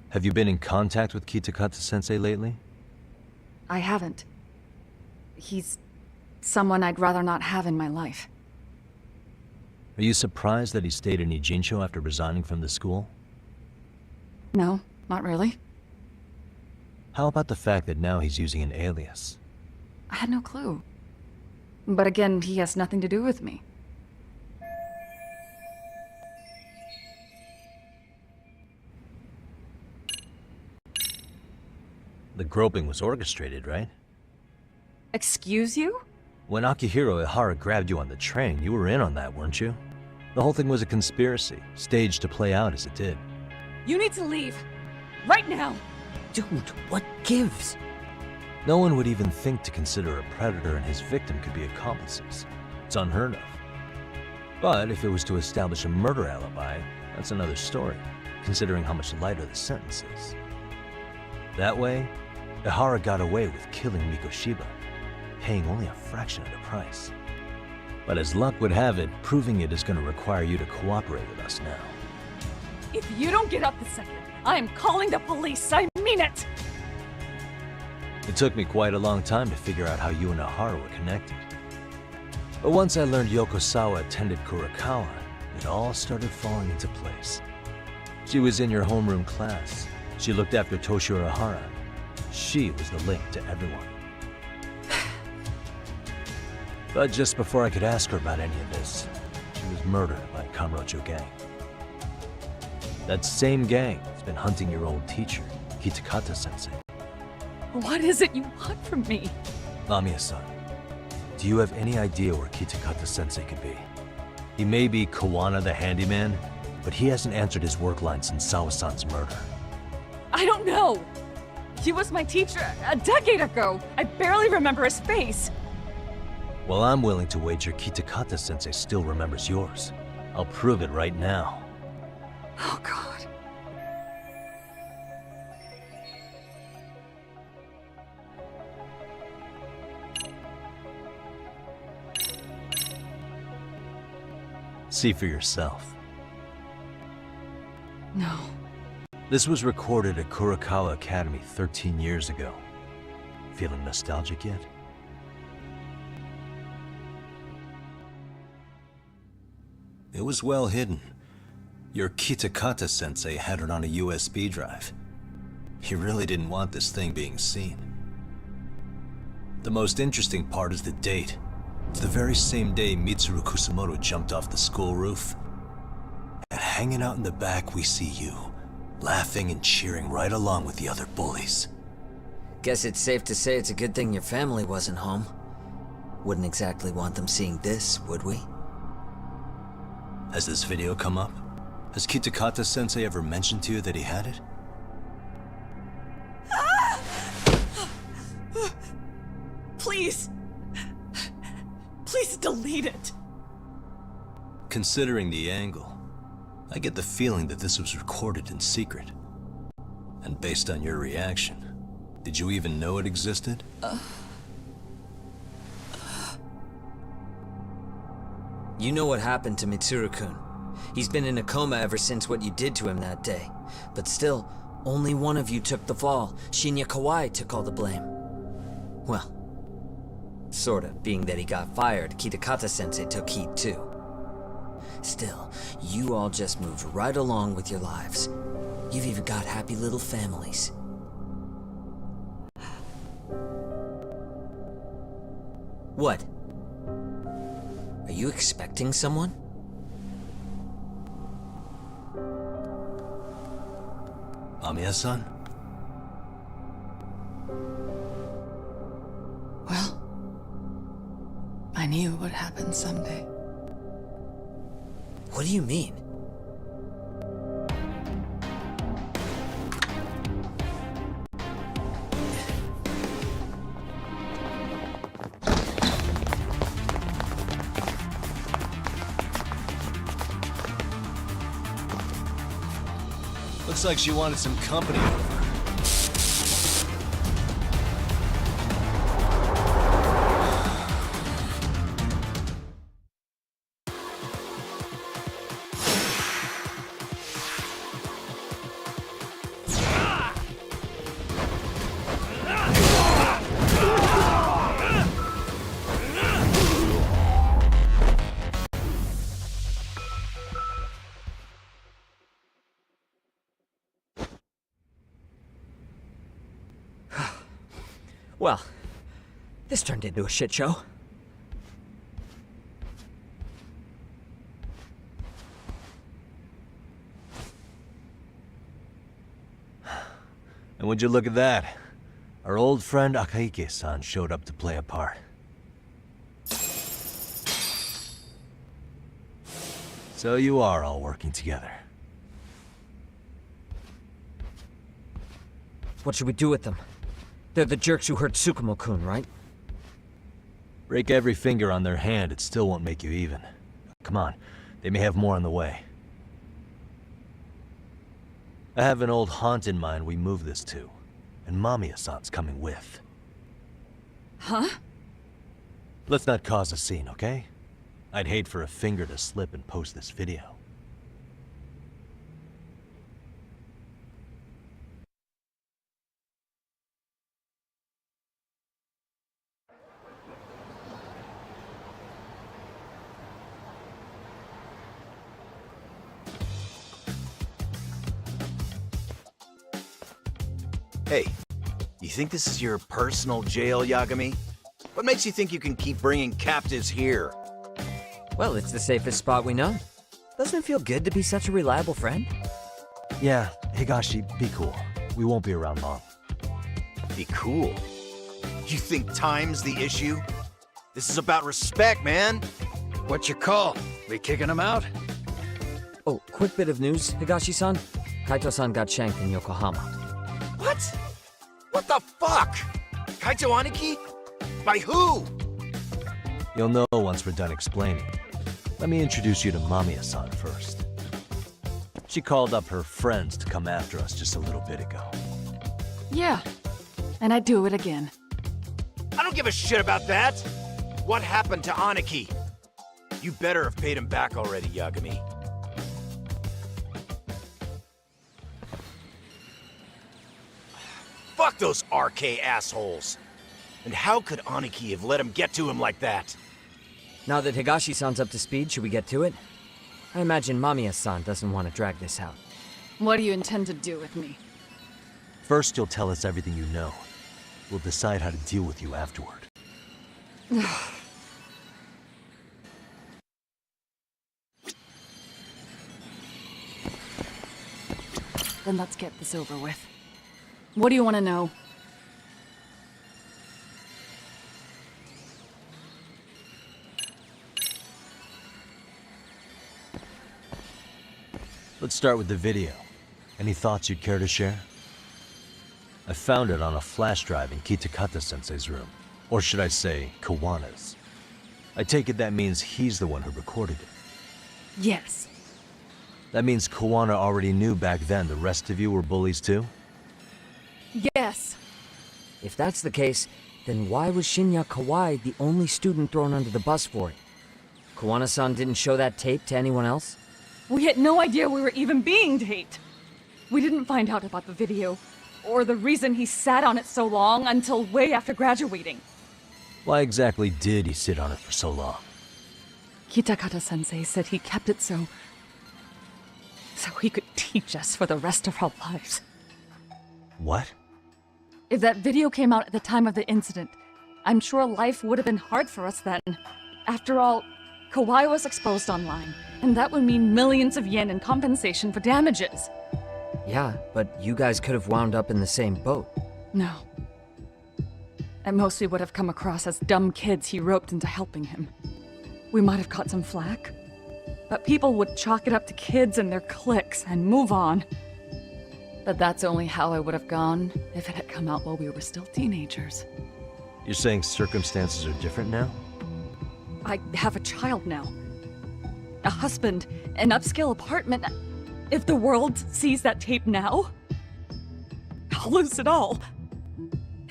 Have you been in contact with Kitakata-sensei lately? I haven't. He's someone I'd rather not have in my life. Are you surprised that he stayed in Ijincho after resigning from the school? No, not really. How about the fact that now he's using an alias? I had no clue. But again, he has nothing to do with me. The groping was orchestrated, right? Excuse you? When Akihiro Ihara grabbed you on the train, you were in on that, weren't you? The whole thing was a conspiracy, staged to play out as it did. You need to leave. Right now! Dude, what gives? No one would even think to consider a predator and his victim could be accomplices. It's unheard of. But if it was to establish a murder alibi, that's another story, considering how much lighter the sentence is. That way, Ihara got away with killing Mikoshiba, paying only a fraction of the price. But as luck would have it, proving it is going to require you to cooperate with us now. If you don't get up this second, I am calling the police. I mean it! It took me quite a long time to figure out how you and Ihara were connected. But once I learned Yoko Sawa attended Kurokawa, it all started falling into place. She was in your homeroom class. She looked after Toshiro Ihara. She was the link to everyone. But just before I could ask her about any of this, she was murdered by Kamurocho gang. That same gang has been hunting your old teacher, Kitakata-sensei. What is it you want from me? Lamia-san, do you have any idea where Kitakata-sensei could be? He may be Kawana the handyman, but he hasn't answered his work line since Sawa-san's murder. I don't know! He was my teacher a decade ago. I barely remember his face. Well, I'm willing to wager Kitakata-sensei still remembers yours. I'll prove it right now. Oh, God. See for yourself. No. This was recorded at Kurakawa Academy 13 years ago. Feeling nostalgic yet? It was well hidden. Your Kitakata-sensei had it on a USB drive. He really didn't want this thing being seen. The most interesting part is the date. It's the very same day Mitsuru Kusamoto jumped off the school roof. And hanging out in the back, we see you, laughing and cheering right along with the other bullies. Guess it's safe to say it's a good thing your family wasn't home. Wouldn't exactly want them seeing this, would we? Has this video come up? Has Kitakata-sensei ever mentioned to you that he had it? Please. Please delete it. Considering the angle, I get the feeling that this was recorded in secret. And based on your reaction, did you even know it existed? You know what happened to Mitsuru-kun. He's been in a coma ever since what you did to him that day. But still, only one of you took the fall. Shinya Kawai took all the blame. Well, sorta, being that he got fired, Kitakata-sensei took heat too. Still, you all just moved right along with your lives. You've even got happy little families. What? Are you expecting someone? Amiya-san? Well, I knew it would happen someday. What do you mean? Looks like she wanted some company over. Well, this turned into a shit show. And would you look at that? Our old friend Akaike-san showed up to play a part. So you are all working together. What should we do with them? They're the jerks who hurt Tsukumo-kun, right? Break every finger on their hand, it still won't make you even. Come on, they may have more on the way. I have an old haunt in mind we move this to, and Mamiya-san's coming with. Huh? Let's not cause a scene, okay? I'd hate for a finger to slip and post this video. Hey, you think this is your personal jail, Yagami? What makes you think you can keep bringing captives here? Well, it's the safest spot we know. Doesn't it feel good to be such a reliable friend? Yeah, Higashi, be cool. We won't be around long. Be cool? You think time's the issue? This is about respect, man! What's your call? We kicking him out? Oh, quick bit of news, Higashi-san. Kaito-san got shanked in Yokohama. What? What the fuck? Kaito Aniki? By who? You'll know once we're done explaining. Let me introduce you to Mamiya-san first. She called up her friends to come after us just a little bit ago. Yeah, and I'd do it again. I don't give a shit about that. What happened to Aniki? You better have paid him back already, Yagami. Fuck those RK assholes. And how could Aniki have let him get to him like that? Now that Higashi-san's up to speed, should we get to it? I imagine Mamiya-san doesn't want to drag this out. What do you intend to do with me? First, you'll tell us everything you know. We'll decide how to deal with you afterward. Then let's get this over with. What do you want to know? Let's start with the video. Any thoughts you'd care to share? I found it on a flash drive in Kitakata-sensei's room. Or should I say, Kawana's. I take it that means he's the one who recorded it. Yes. That means Kawana already knew back then the rest of you were bullies too? Yes. If that's the case, then why was Shinya Kawai the only student thrown under the bus for it? Kawana-san didn't show that tape to anyone else? We had no idea we were even being taped. We didn't find out about the video, or the reason he sat on it so long until way after graduating. Why exactly did he sit on it for so long? Kitakata-sensei said he kept it so he could teach us for the rest of our lives. What? If that video came out at the time of the incident, I'm sure life would have been hard for us then. After all, Kawai was exposed online, and that would mean millions of yen in compensation for damages. Yeah, but you guys could have wound up in the same boat. No. At most we would have come across as dumb kids he roped into helping him. We might have caught some flack, but people would chalk it up to kids and their cliques and move on. But that's only how I would have gone if it had come out while we were still teenagers. You're saying circumstances are different now? I have a child now. A husband, an upscale apartment. If the world sees that tape now, I'll lose it all.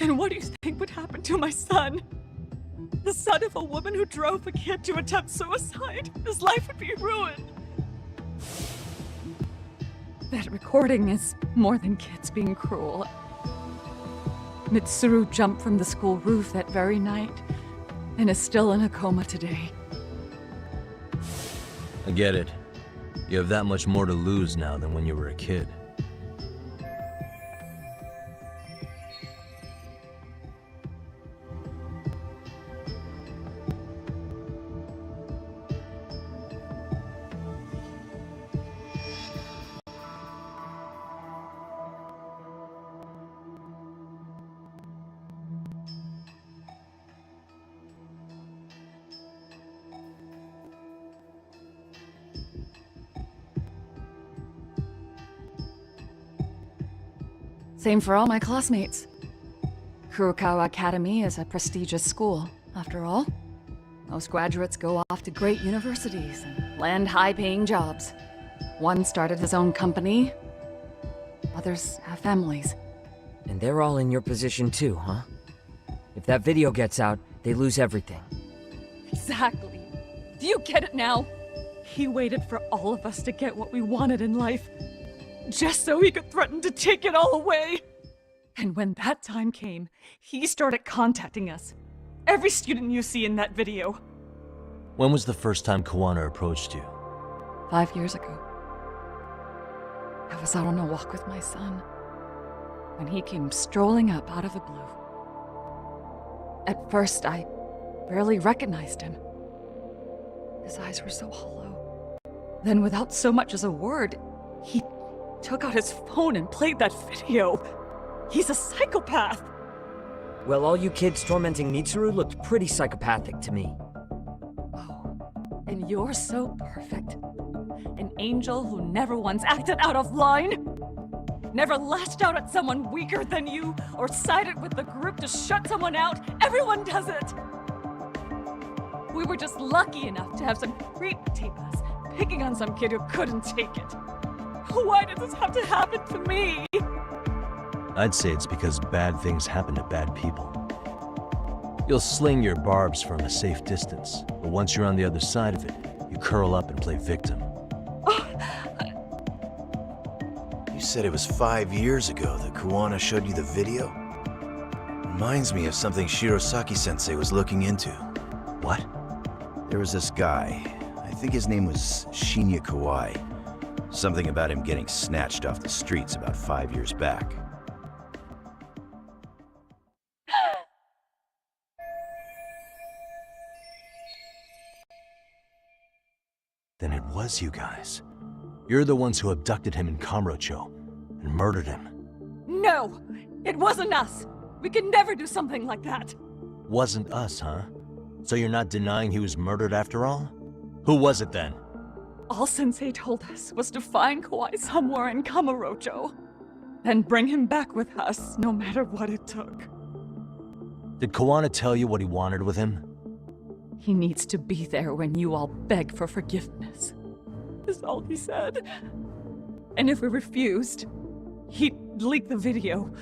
And what do you think would happen to my son? The son of a woman who drove a kid to attempt suicide. His life would be ruined. That recording is more than kids being cruel. Mitsuru jumped from the school roof that very night and is still in a coma today. I get it. You have that much more to lose now than when you were a kid. Same for all my classmates. Kurokawa Academy is a prestigious school, after all. Most graduates go off to great universities and land high-paying jobs. One started his own company, others have families. And they're all in your position too, huh? If that video gets out, they lose everything. Exactly. Do you get it now? He waited for all of us to get what we wanted in life, just so he could threaten to take it all away. And when that time came, he started contacting us. Every student you see in that video. When was the first time Kawana approached you? 5 years ago. I was out on a walk with my son when he came strolling up out of the blue. At first, I barely recognized him. His eyes were so hollow. Then, without so much as a word, he took out his phone and played that video. He's a psychopath. Well, all you kids tormenting Mitsuru looked pretty psychopathic to me. Oh, and you're so perfect. An angel who never once acted out of line. Never lashed out at someone weaker than you, or sided with the group to shut someone out. Everyone does it! We were just lucky enough to have some creep tape us, picking on some kid who couldn't take it. Why did this have to happen to me? I'd say it's because bad things happen to bad people. You'll sling your barbs from a safe distance, but once you're on the other side of it, you curl up and play victim. You said it was 5 years ago that Kuwana showed you the video? Reminds me of something Shirosaki-sensei was looking into. What? There was this guy. I think his name was Shinya Kawai. Something about him getting snatched off the streets about 5 years back. Then it was you guys. You're the ones who abducted him in Kamurocho and murdered him. No! It wasn't us! We could never do something like that! Wasn't us, huh? So you're not denying he was murdered after all? Who was it then? All Sensei told us was to find Kawai somewhere in Kamurocho, then bring him back with us, no matter what it took. Did Kuwana tell you what he wanted with him? He needs to be there when you all beg for forgiveness. Is all he said. And if we refused, he'd leak the video.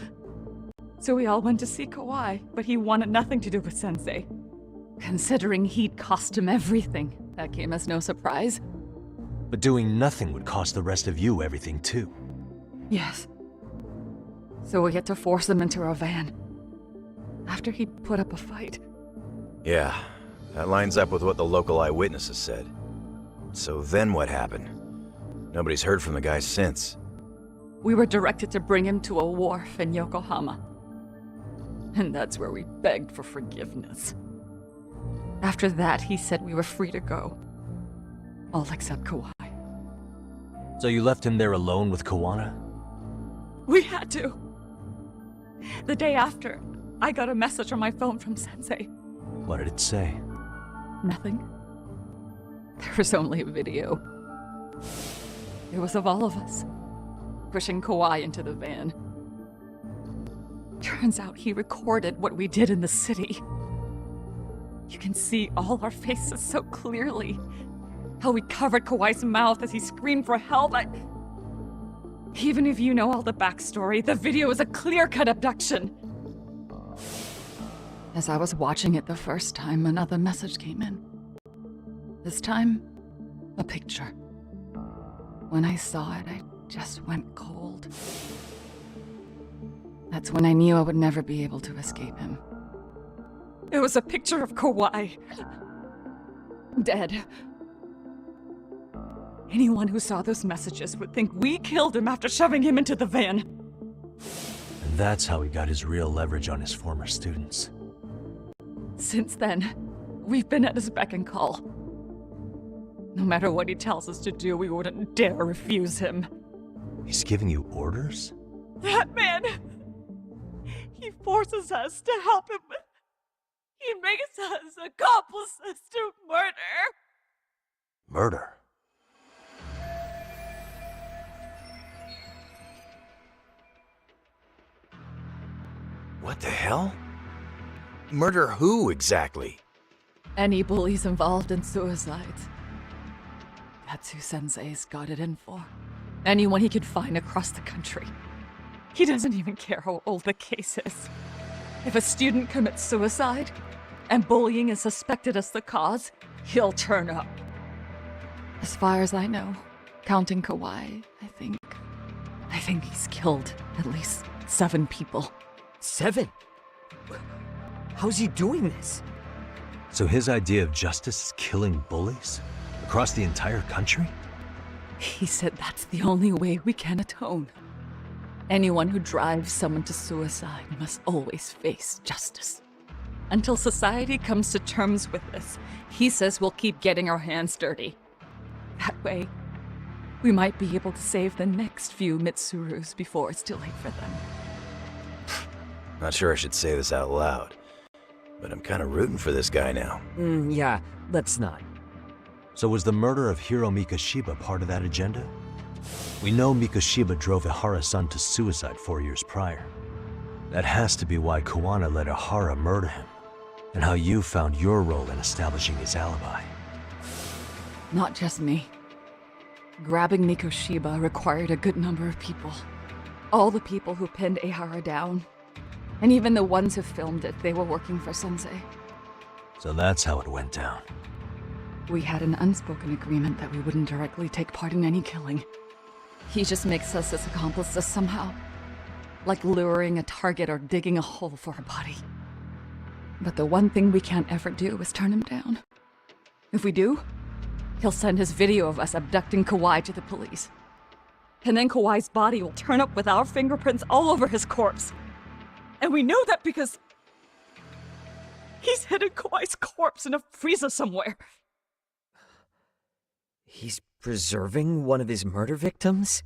So we all went to see Kawai, but he wanted nothing to do with Sensei. Considering he'd cost him everything, that came as no surprise. But doing nothing would cost the rest of you everything too. Yes. So we had to force him into our van. After he'd put up a fight. Yeah, that lines up with what the local eyewitnesses said. So then what happened? Nobody's heard from the guy since. We were directed to bring him to a wharf in Yokohama. And that's where we begged for forgiveness. After that, he said we were free to go. All except Kawai. So you left him there alone with Kuwana? We had to. The day after, I got a message on my phone from Sensei. What did it say? Nothing. There was only a video. It was of all of us, pushing Kawai into the van. Turns out he recorded what we did in the city. You can see all our faces so clearly. How we covered Kawai's mouth as he screamed for help. Even if you know all the backstory, the video is a clear-cut abduction. As I was watching it the first time, another message came in. This time, a picture. When I saw it, I just went cold. That's when I knew I would never be able to escape him. It was a picture of Kawai. Dead. Anyone who saw those messages would think we killed him after shoving him into the van. And that's how he got his real leverage on his former students. Since then, we've been at his beck and call. No matter what he tells us to do, we wouldn't dare refuse him. He's giving you orders? That man! He forces us to help him. He makes us accomplices to murder. Murder? What the hell? Murder who, exactly? Any bullies involved in suicides. That's who Sensei's got it in for. Anyone he could find across the country. He doesn't even care how old the case is. If a student commits suicide, and bullying is suspected as the cause, he'll turn up. As far as I know, counting Kawai, I think he's killed at least 7 people. 7? How's he doing this? So his idea of justice is killing bullies? Across the entire country? He said that's the only way we can atone. Anyone who drives someone to suicide must always face justice. Until society comes to terms with this, he says we'll keep getting our hands dirty. That way, we might be able to save the next few Mitsurus before it's too late for them. Not sure I should say this out loud, but I'm kind of rooting for this guy now. Yeah, let's not. So was the murder of Hiro Mikashiba part of that agenda? We know Mikoshiba drove Ihara-san to suicide 4 years prior. That has to be why Kuwana let Ihara murder him, and how you found your role in establishing his alibi. Not just me. Grabbing Mikoshiba required a good number of people. All the people who pinned Ihara down. And even the ones who filmed it, they were working for Sensei. So that's how it went down. We had an unspoken agreement that we wouldn't directly take part in any killing. He just makes us his accomplices somehow. Like luring a target or digging a hole for a body. But the one thing we can't ever do is turn him down. If we do, he'll send his video of us abducting Kawai to the police. And then Kawai's body will turn up with our fingerprints all over his corpse. And we know that because he's hidden Kawai's corpse in a freezer somewhere. He's preserving one of his murder victims?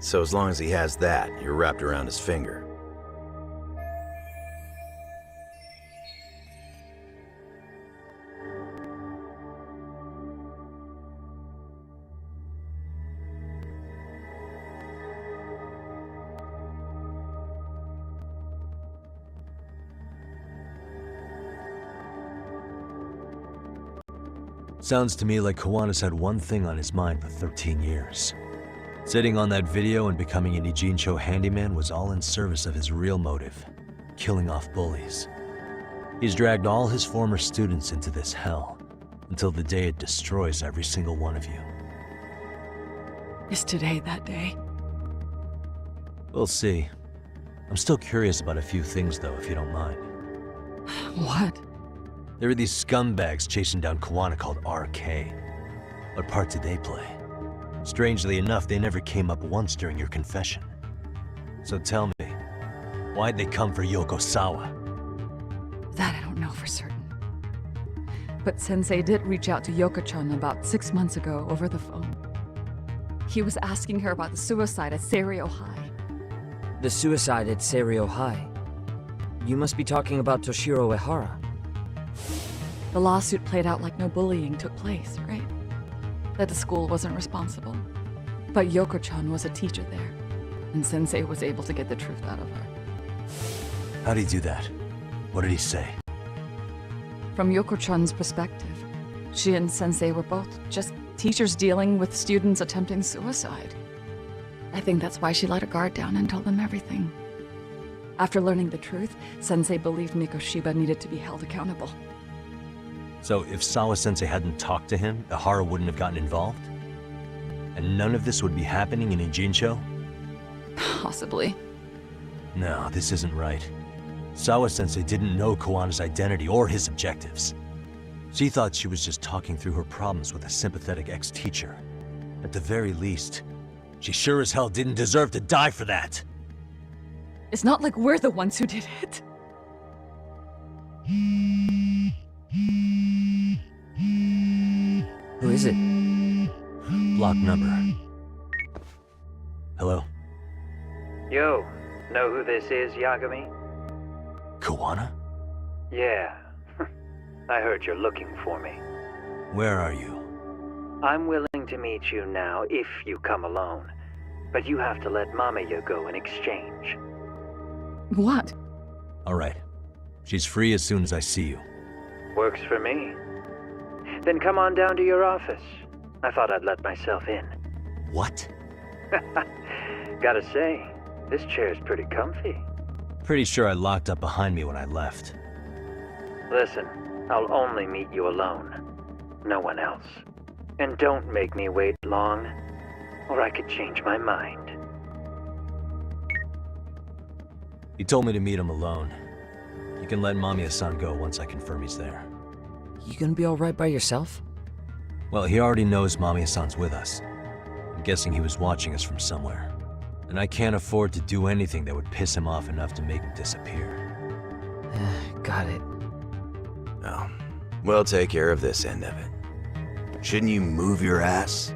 So as long as he has that, you're wrapped around his finger. Sounds to me like Kawana's had one thing on his mind for 13 years. Sitting on that video and becoming an Ijincho handyman was all in service of his real motive, killing off bullies. He's dragged all his former students into this hell, until the day it destroys every single one of you. Is today that day? We'll see. I'm still curious about a few things though, if you don't mind. What? There are these scumbags chasing down Kuwana called RK. What part did they play? Strangely enough, they never came up once during your confession. So tell me, why'd they come for Yokosawa? That I don't know for certain. But Sensei did reach out to Yoko-chan about 6 months ago over the phone. He was asking her about the suicide at Seiryo High. The suicide at Seiryo High? You must be talking about Toshiro Ehara. The lawsuit played out like no bullying took place, right? That the school wasn't responsible. But Yoko-chan was a teacher there, and Sensei was able to get the truth out of her. How'd he do that? What did he say? From Yoko-chan's perspective, she and Sensei were both just teachers dealing with students attempting suicide. I think that's why she let her guard down and told them everything. After learning the truth, Sensei believed Mikoshiba needed to be held accountable. So if Sawa-sensei hadn't talked to him, Ihara wouldn't have gotten involved? And none of this would be happening in Ijincho? Possibly. No, this isn't right. Sawa-sensei didn't know Kawana's identity or his objectives. She thought she was just talking through her problems with a sympathetic ex-teacher. At the very least, she sure as hell didn't deserve to die for that! It's not like we're the ones who did it. Who is it? Block number. Hello? Yo, know who this is, Yagami? Kawana? Yeah. I heard you're looking for me. Where are you? I'm willing to meet you now if you come alone. But you have to let Mamiya go in exchange. What? Alright. She's free as soon as I see you. Works for me. Then come on down to your office. I thought I'd let myself in. What? Gotta say, this chair's pretty comfy. Pretty sure I locked up behind me when I left. Listen, I'll only meet you alone. No one else. And don't make me wait long, or I could change my mind. He told me to meet him alone. You can let Mamiya-san go once I confirm he's there. You gonna be alright by yourself? Well, he already knows Mamiya-san's with us. I'm guessing he was watching us from somewhere. And I can't afford to do anything that would piss him off enough to make him disappear. Got it. Oh, we'll take care of this end of it. Shouldn't you move your ass?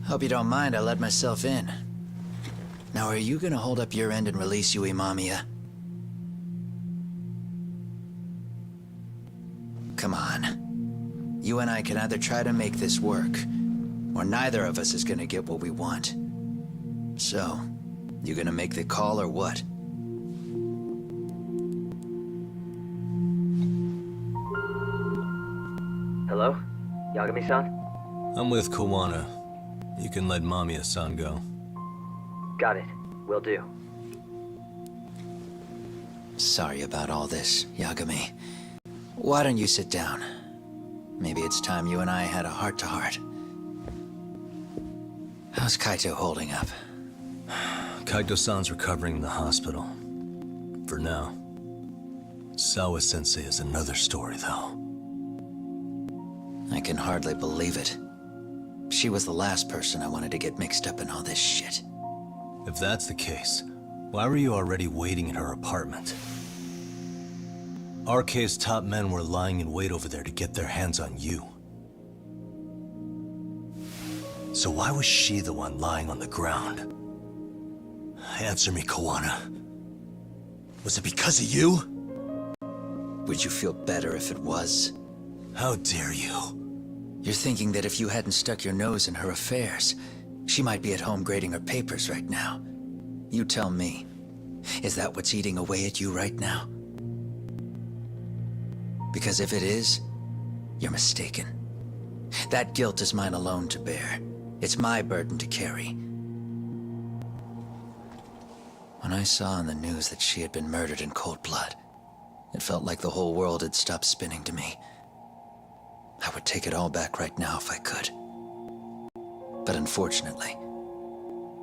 Hope you don't mind I let myself in. Now, are you gonna hold up your end and release Yui Mamiya? Come on. You and I can either try to make this work, or neither of us is gonna get what we want. So, you gonna make the call or what? Hello? Yagami-san? I'm with Kawana. You can let Mamiya-san go. Got it. Will do. Sorry about all this, Yagami. Why don't you sit down? Maybe it's time you and I had a heart-to-heart. How's Kaito holding up? Kaito-san's recovering in the hospital. For now. Sawa-sensei is another story, though. I can hardly believe it. She was the last person I wanted to get mixed up in all this shit. If that's the case, why were you already waiting in her apartment? RK's top men were lying in wait over there to get their hands on you. So why was she the one lying on the ground? Answer me, Kawana. Was it because of you? Would you feel better if it was? How dare you? You're thinking that if you hadn't stuck your nose in her affairs, she might be at home grading her papers right now. You tell me. Is that what's eating away at you right now? Because if it is, you're mistaken. That guilt is mine alone to bear. It's my burden to carry. When I saw on the news that she had been murdered in cold blood, it felt like the whole world had stopped spinning to me. I would take it all back right now if I could. But unfortunately,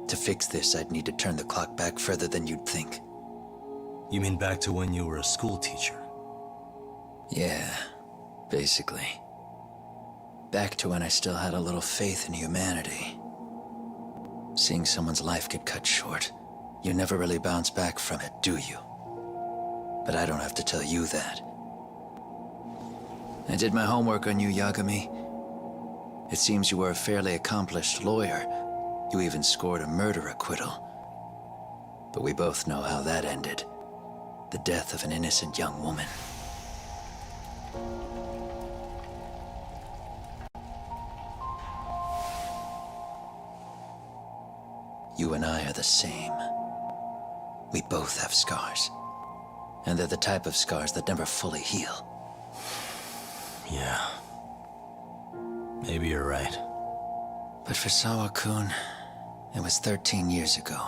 to fix this, I'd need to turn the clock back further than you'd think. You mean back to when you were a school teacher? Yeah, basically. Back to when I still had a little faith in humanity. Seeing someone's life get cut short, you never really bounce back from it, do you? But I don't have to tell you that. I did my homework on you, Yagami. It seems you were a fairly accomplished lawyer. You even scored a murder acquittal. But we both know how that ended. The death of an innocent young woman. You and I are the same. We both have scars. And they're the type of scars that never fully heal. Yeah. Maybe you're right. But for Sawa-kun, it was 13 years ago.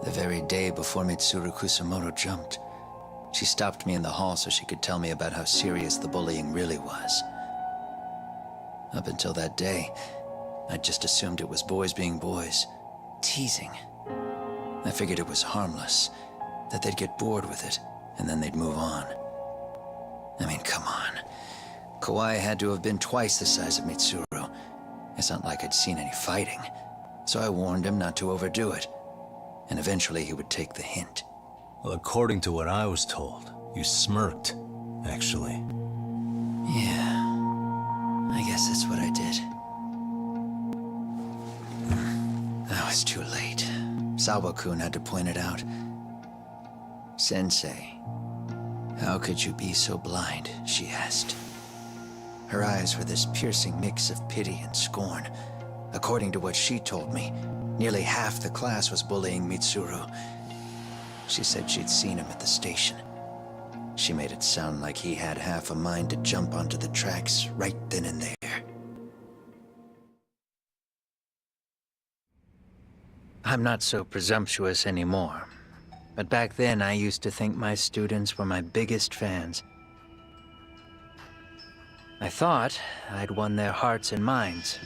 The very day before Mitsuru Kusamoto jumped, she stopped me in the hall so she could tell me about how serious the bullying really was. Up until that day, I just assumed it was boys being boys, teasing. I figured it was harmless, that they'd get bored with it, and then they'd move on. I mean, come on. Kawai had to have been twice the size of Mitsuru. It's not like I'd seen any fighting, so I warned him not to overdo it. And eventually he would take the hint. Well, according to what I was told, you smirked, actually. Yeah, I guess that's what I did. Now it's too late. Sawa-kun had to point it out. Sensei, how could you be so blind, she asked. Her eyes were this piercing mix of pity and scorn. According to what she told me, nearly half the class was bullying Mitsuru. She said she'd seen him at the station. She made it sound like he had half a mind to jump onto the tracks right then and there. I'm not so presumptuous anymore. But back then, I used to think my students were my biggest fans. I thought I'd won their hearts and minds.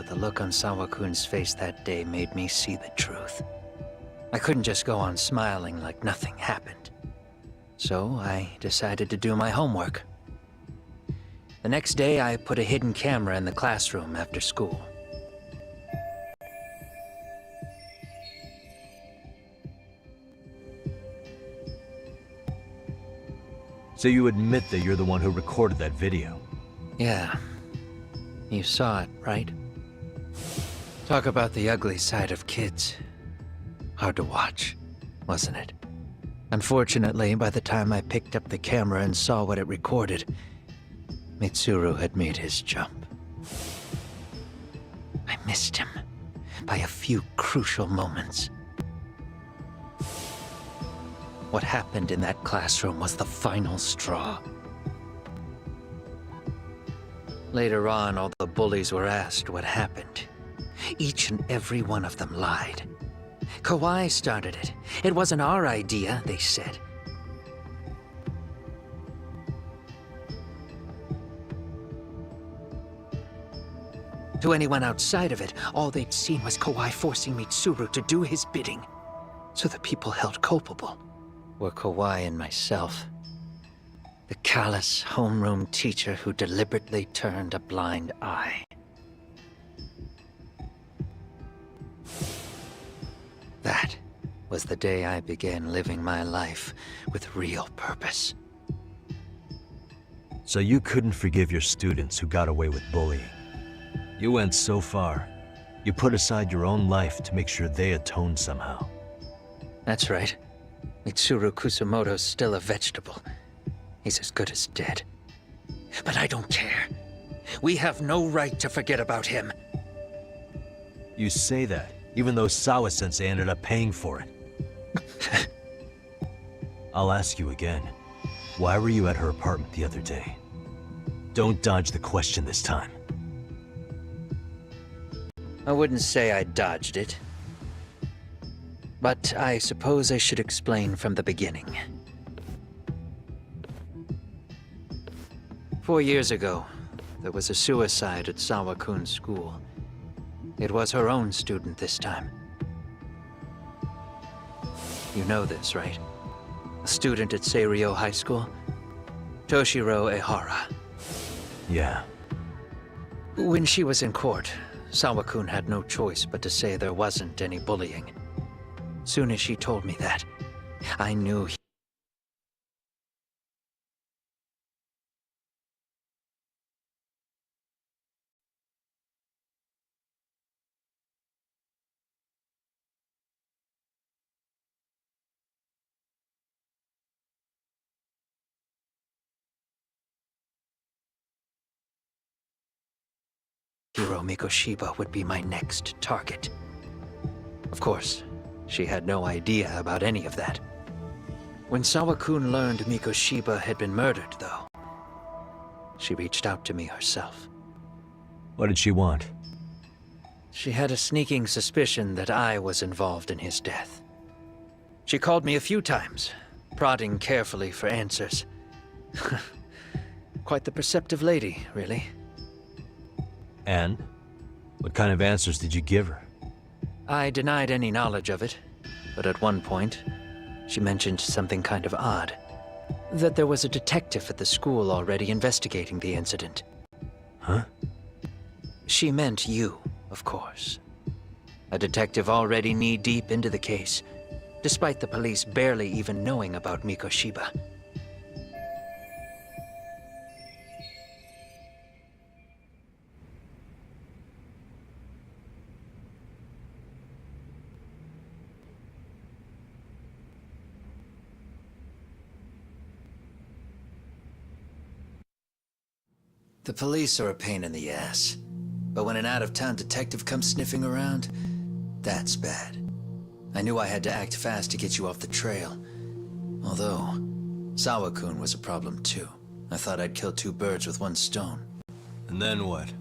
the look on Sawa-kun's face that day made me see the truth. I couldn't just go on smiling like nothing happened. So I decided to do my homework. The next day, I put a hidden camera in the classroom after school. So you admit that you're the one who recorded that video? Yeah. You saw it, right? Talk about the ugly side of kids. Hard to watch, wasn't it? Unfortunately, by the time I picked up the camera and saw what it recorded, Mitsuru had made his jump. I missed him by a few crucial moments. What happened in that classroom was the final straw. Later on, all the bullies were asked what happened. Each and every one of them lied. Kawai started it. It wasn't our idea, they said. To anyone outside of it, all they'd seen was Kawai forcing Mitsuru to do his bidding. So the people held culpable were Kawai and myself. The callous homeroom teacher who deliberately turned a blind eye. That was the day I began living my life with real purpose. So you couldn't forgive your students who got away with bullying. You went so far, you put aside your own life to make sure they atoned somehow. That's right. Mitsuru Kusumoto's still a vegetable. He's as good as dead. But I don't care. We have no right to forget about him. You say that, even though Sawa-sensei ended up paying for it. I'll ask you again. Why were you at her apartment the other day? Don't dodge the question this time. I wouldn't say I dodged it. But I suppose I should explain from the beginning. 4 years ago, there was a suicide at Sawa-kun's school. It was her own student this time. You know this, right? A student at Seiryo High School? Toshiro Ehara. Yeah. When she was in court, Sawa-kun had no choice but to say there wasn't any bullying. Soon as she told me that, I knew Hiro Mikoshiba would be my next target. Of course, she had no idea about any of that. When Sawa-kun learned Mikoshiba had been murdered, though, she reached out to me herself. What did she want? She had a sneaking suspicion that I was involved in his death. She called me a few times, prodding carefully for answers. Quite the perceptive lady, really. And? What kind of answers did you give her? I denied any knowledge of it, but at one point, she mentioned something kind of odd. That there was a detective at the school already investigating the incident. Huh? She meant you, of course. A detective already knee-deep into the case, despite the police barely even knowing about Mikoshiba. The police are a pain in the ass. But when an out-of-town detective comes sniffing around, that's bad. I knew I had to act fast to get you off the trail. Although, Sawa-kun was a problem too. I thought I'd kill two birds with one stone. And then what?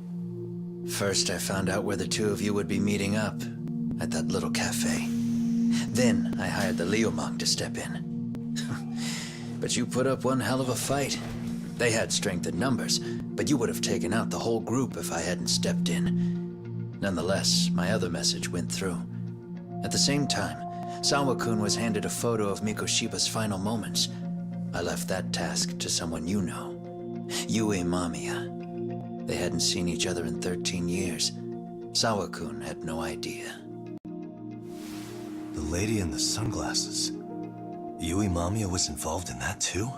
First, I found out where the two of you would be meeting up, at that little cafe. Then, I hired the Liumang to step in. But you put up one hell of a fight. They had strength in numbers, but you would have taken out the whole group if I hadn't stepped in. Nonetheless, my other message went through. At the same time, Sawa-kun was handed a photo of Mikoshiba's final moments. I left that task to someone you know. Yue Mamiya. They hadn't seen each other in 13 years. Sawa-kun had no idea. The lady in the sunglasses. Yui Mamiya was involved in that too?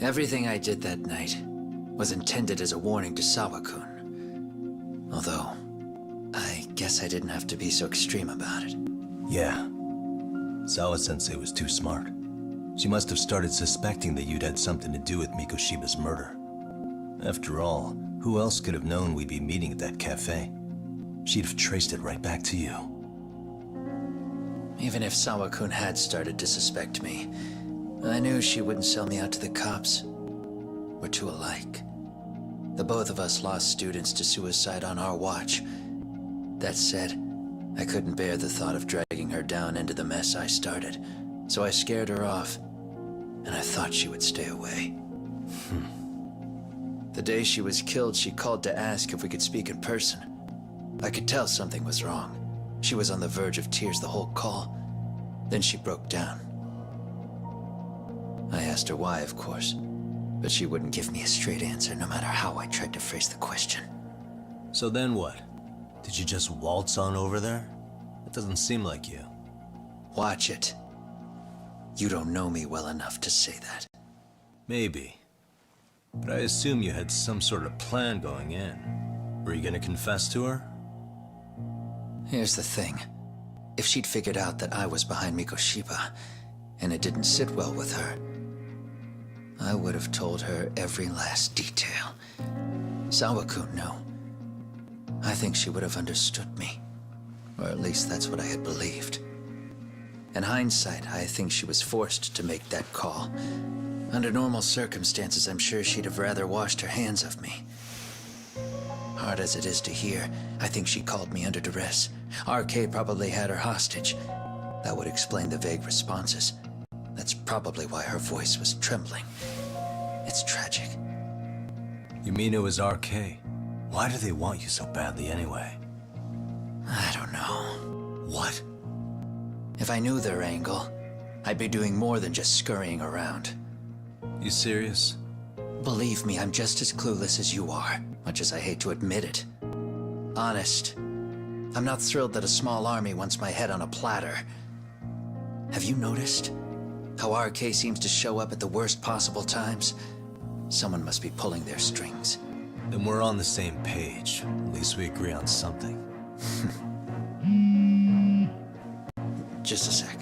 Everything I did that night was intended as a warning to Sawa-kun. Although, I guess I didn't have to be so extreme about it. Yeah. Sawa-sensei was too smart. She must have started suspecting that you'd had something to do with Mikoshiba's murder. After all, who else could have known we'd be meeting at that cafe? She'd have traced it right back to you. Even if Sawa-kun had started to suspect me, I knew she wouldn't sell me out to the cops. We're too alike. The both of us lost students to suicide on our watch. That said, I couldn't bear the thought of dragging her down into the mess I started, so I scared her off, and I thought she would stay away. The day she was killed, she called to ask if we could speak in person. I could tell something was wrong. She was on the verge of tears the whole call. Then she broke down. I asked her why, of course, but she wouldn't give me a straight answer no matter how I tried to phrase the question. So then what? Did you just waltz on over there? It doesn't seem like you. Watch it. You don't know me well enough to say that. Maybe. But I assume you had some sort of plan going in. Were you gonna confess to her? Here's the thing. If she'd figured out that I was behind Mikoshiba, and it didn't sit well with her, I would have told her every last detail. Sawa-kun knew. I think she would have understood me. Or at least that's what I had believed. In hindsight, I think she was forced to make that call. Under normal circumstances, I'm sure she'd have rather washed her hands of me. Hard as it is to hear, I think she called me under duress. RK probably had her hostage. That would explain the vague responses. That's probably why her voice was trembling. It's tragic. You mean it was RK? Why do they want you so badly anyway? I don't know. What? If I knew their angle, I'd be doing more than just scurrying around. You serious? Believe me, I'm just as clueless as you are, much as I hate to admit it. Honest. I'm not thrilled that a small army wants my head on a platter. Have you noticed how RK seems to show up at the worst possible times? Someone must be pulling their strings. Then we're on the same page. At least we agree on something. Just a sec.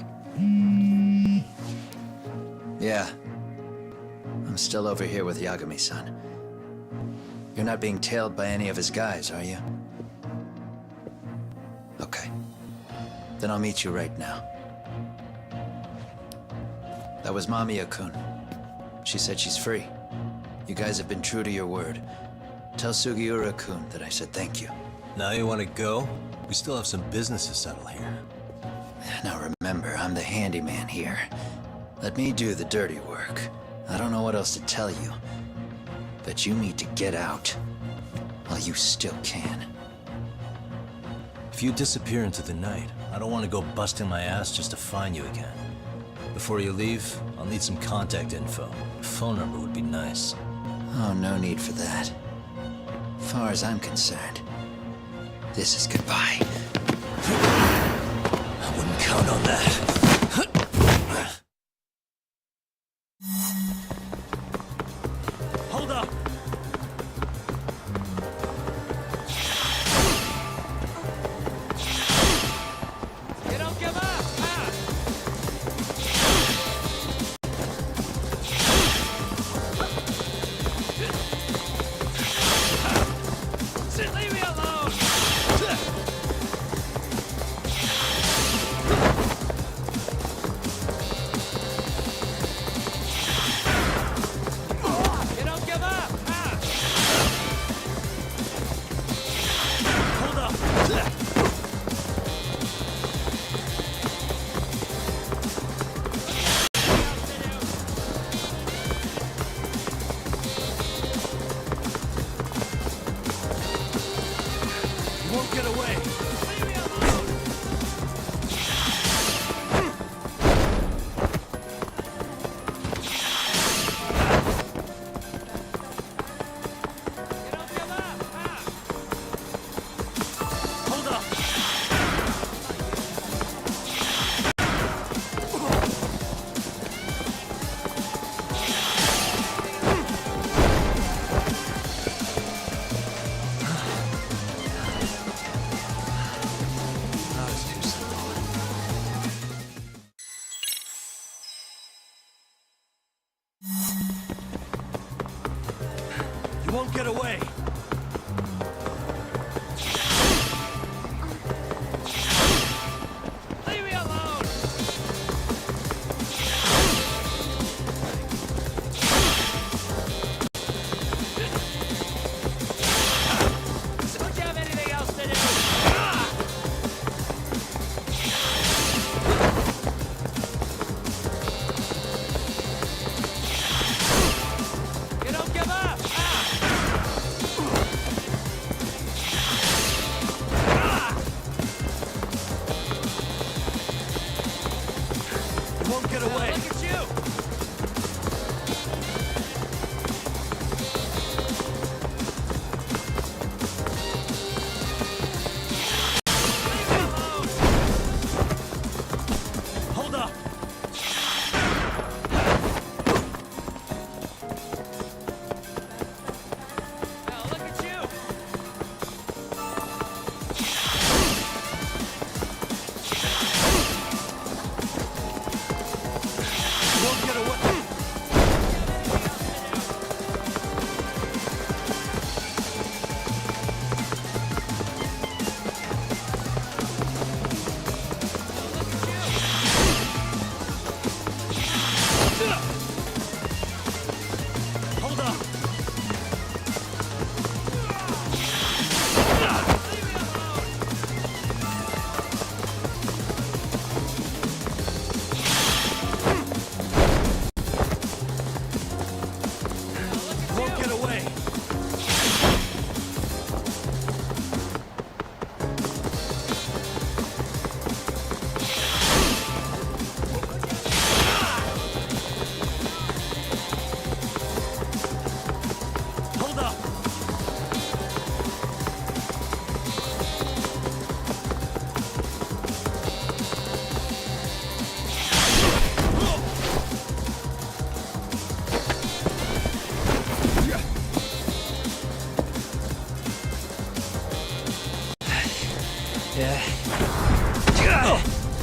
Yeah. I'm still over here with Yagami-san. You're not being tailed by any of his guys, are you? Okay. Then I'll meet you right now. That was Mamiya-kun. She said she's free. You guys have been true to your word. Tell Sugiura-kun that I said thank you. Now you want to go? We still have some business to settle here. Now remember, I'm the handyman here. Let me do the dirty work. I don't know what else to tell you. But you need to get out. While you still can. If you disappear into the night, I don't want to go busting my ass just to find you again. Before you leave, I'll need some contact info. A phone number would be nice. Oh, no need for that. As far as I'm concerned, this is goodbye. I wouldn't count on that. Hold up! Leave me alone!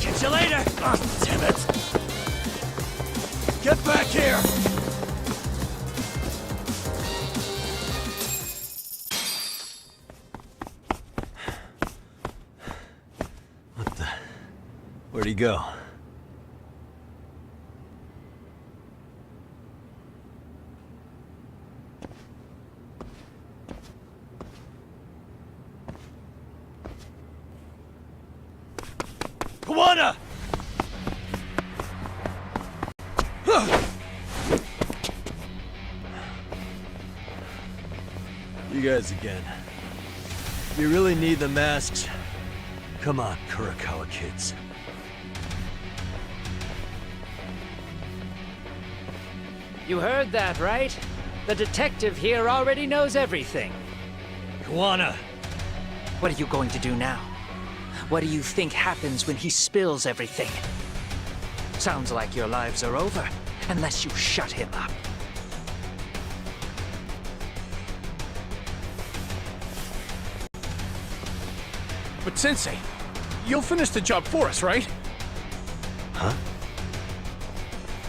Catch you later! Oh, damn it! Get back here! What the? Where'd he go? Kawana! You guys again. You really need the masks? Come on, Kurakawa kids. You heard that, right? The detective here already knows everything. Kawana! What are you going to do now? What do you think happens when he spills everything? Sounds like your lives are over, unless you shut him up. But Sensei, you'll finish the job for us, right? Huh?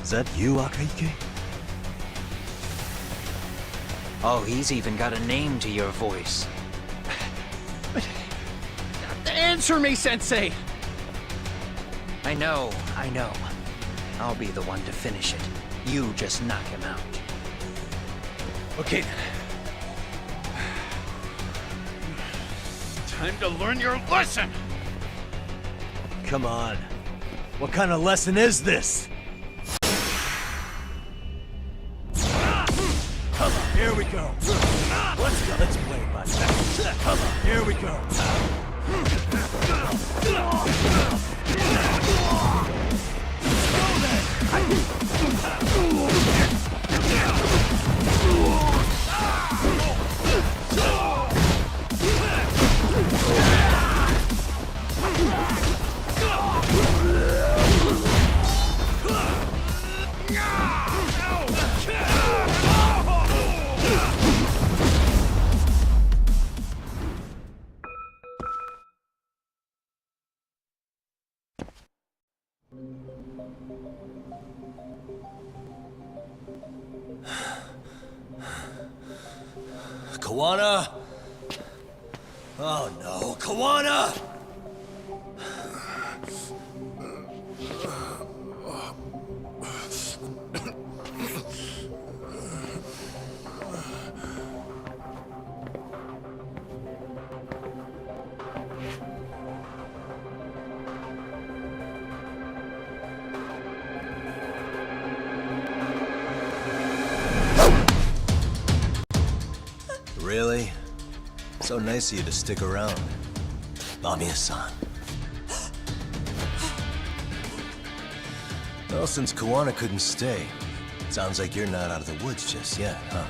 Is that you, Akahike? Oh, he's even got a name to your voice. Answer me, Sensei! I know. I'll be the one to finish it. You just knock him out. Okay then. Time to learn your lesson! Come on. What kind of lesson is this? Here we go. Let's play, bud. Here we go. Kawana? Oh no, Kawana! Really? So nice of you to stick around. Mamiya-san. Well, since Kawana couldn't stay, sounds like you're not out of the woods just yet, huh?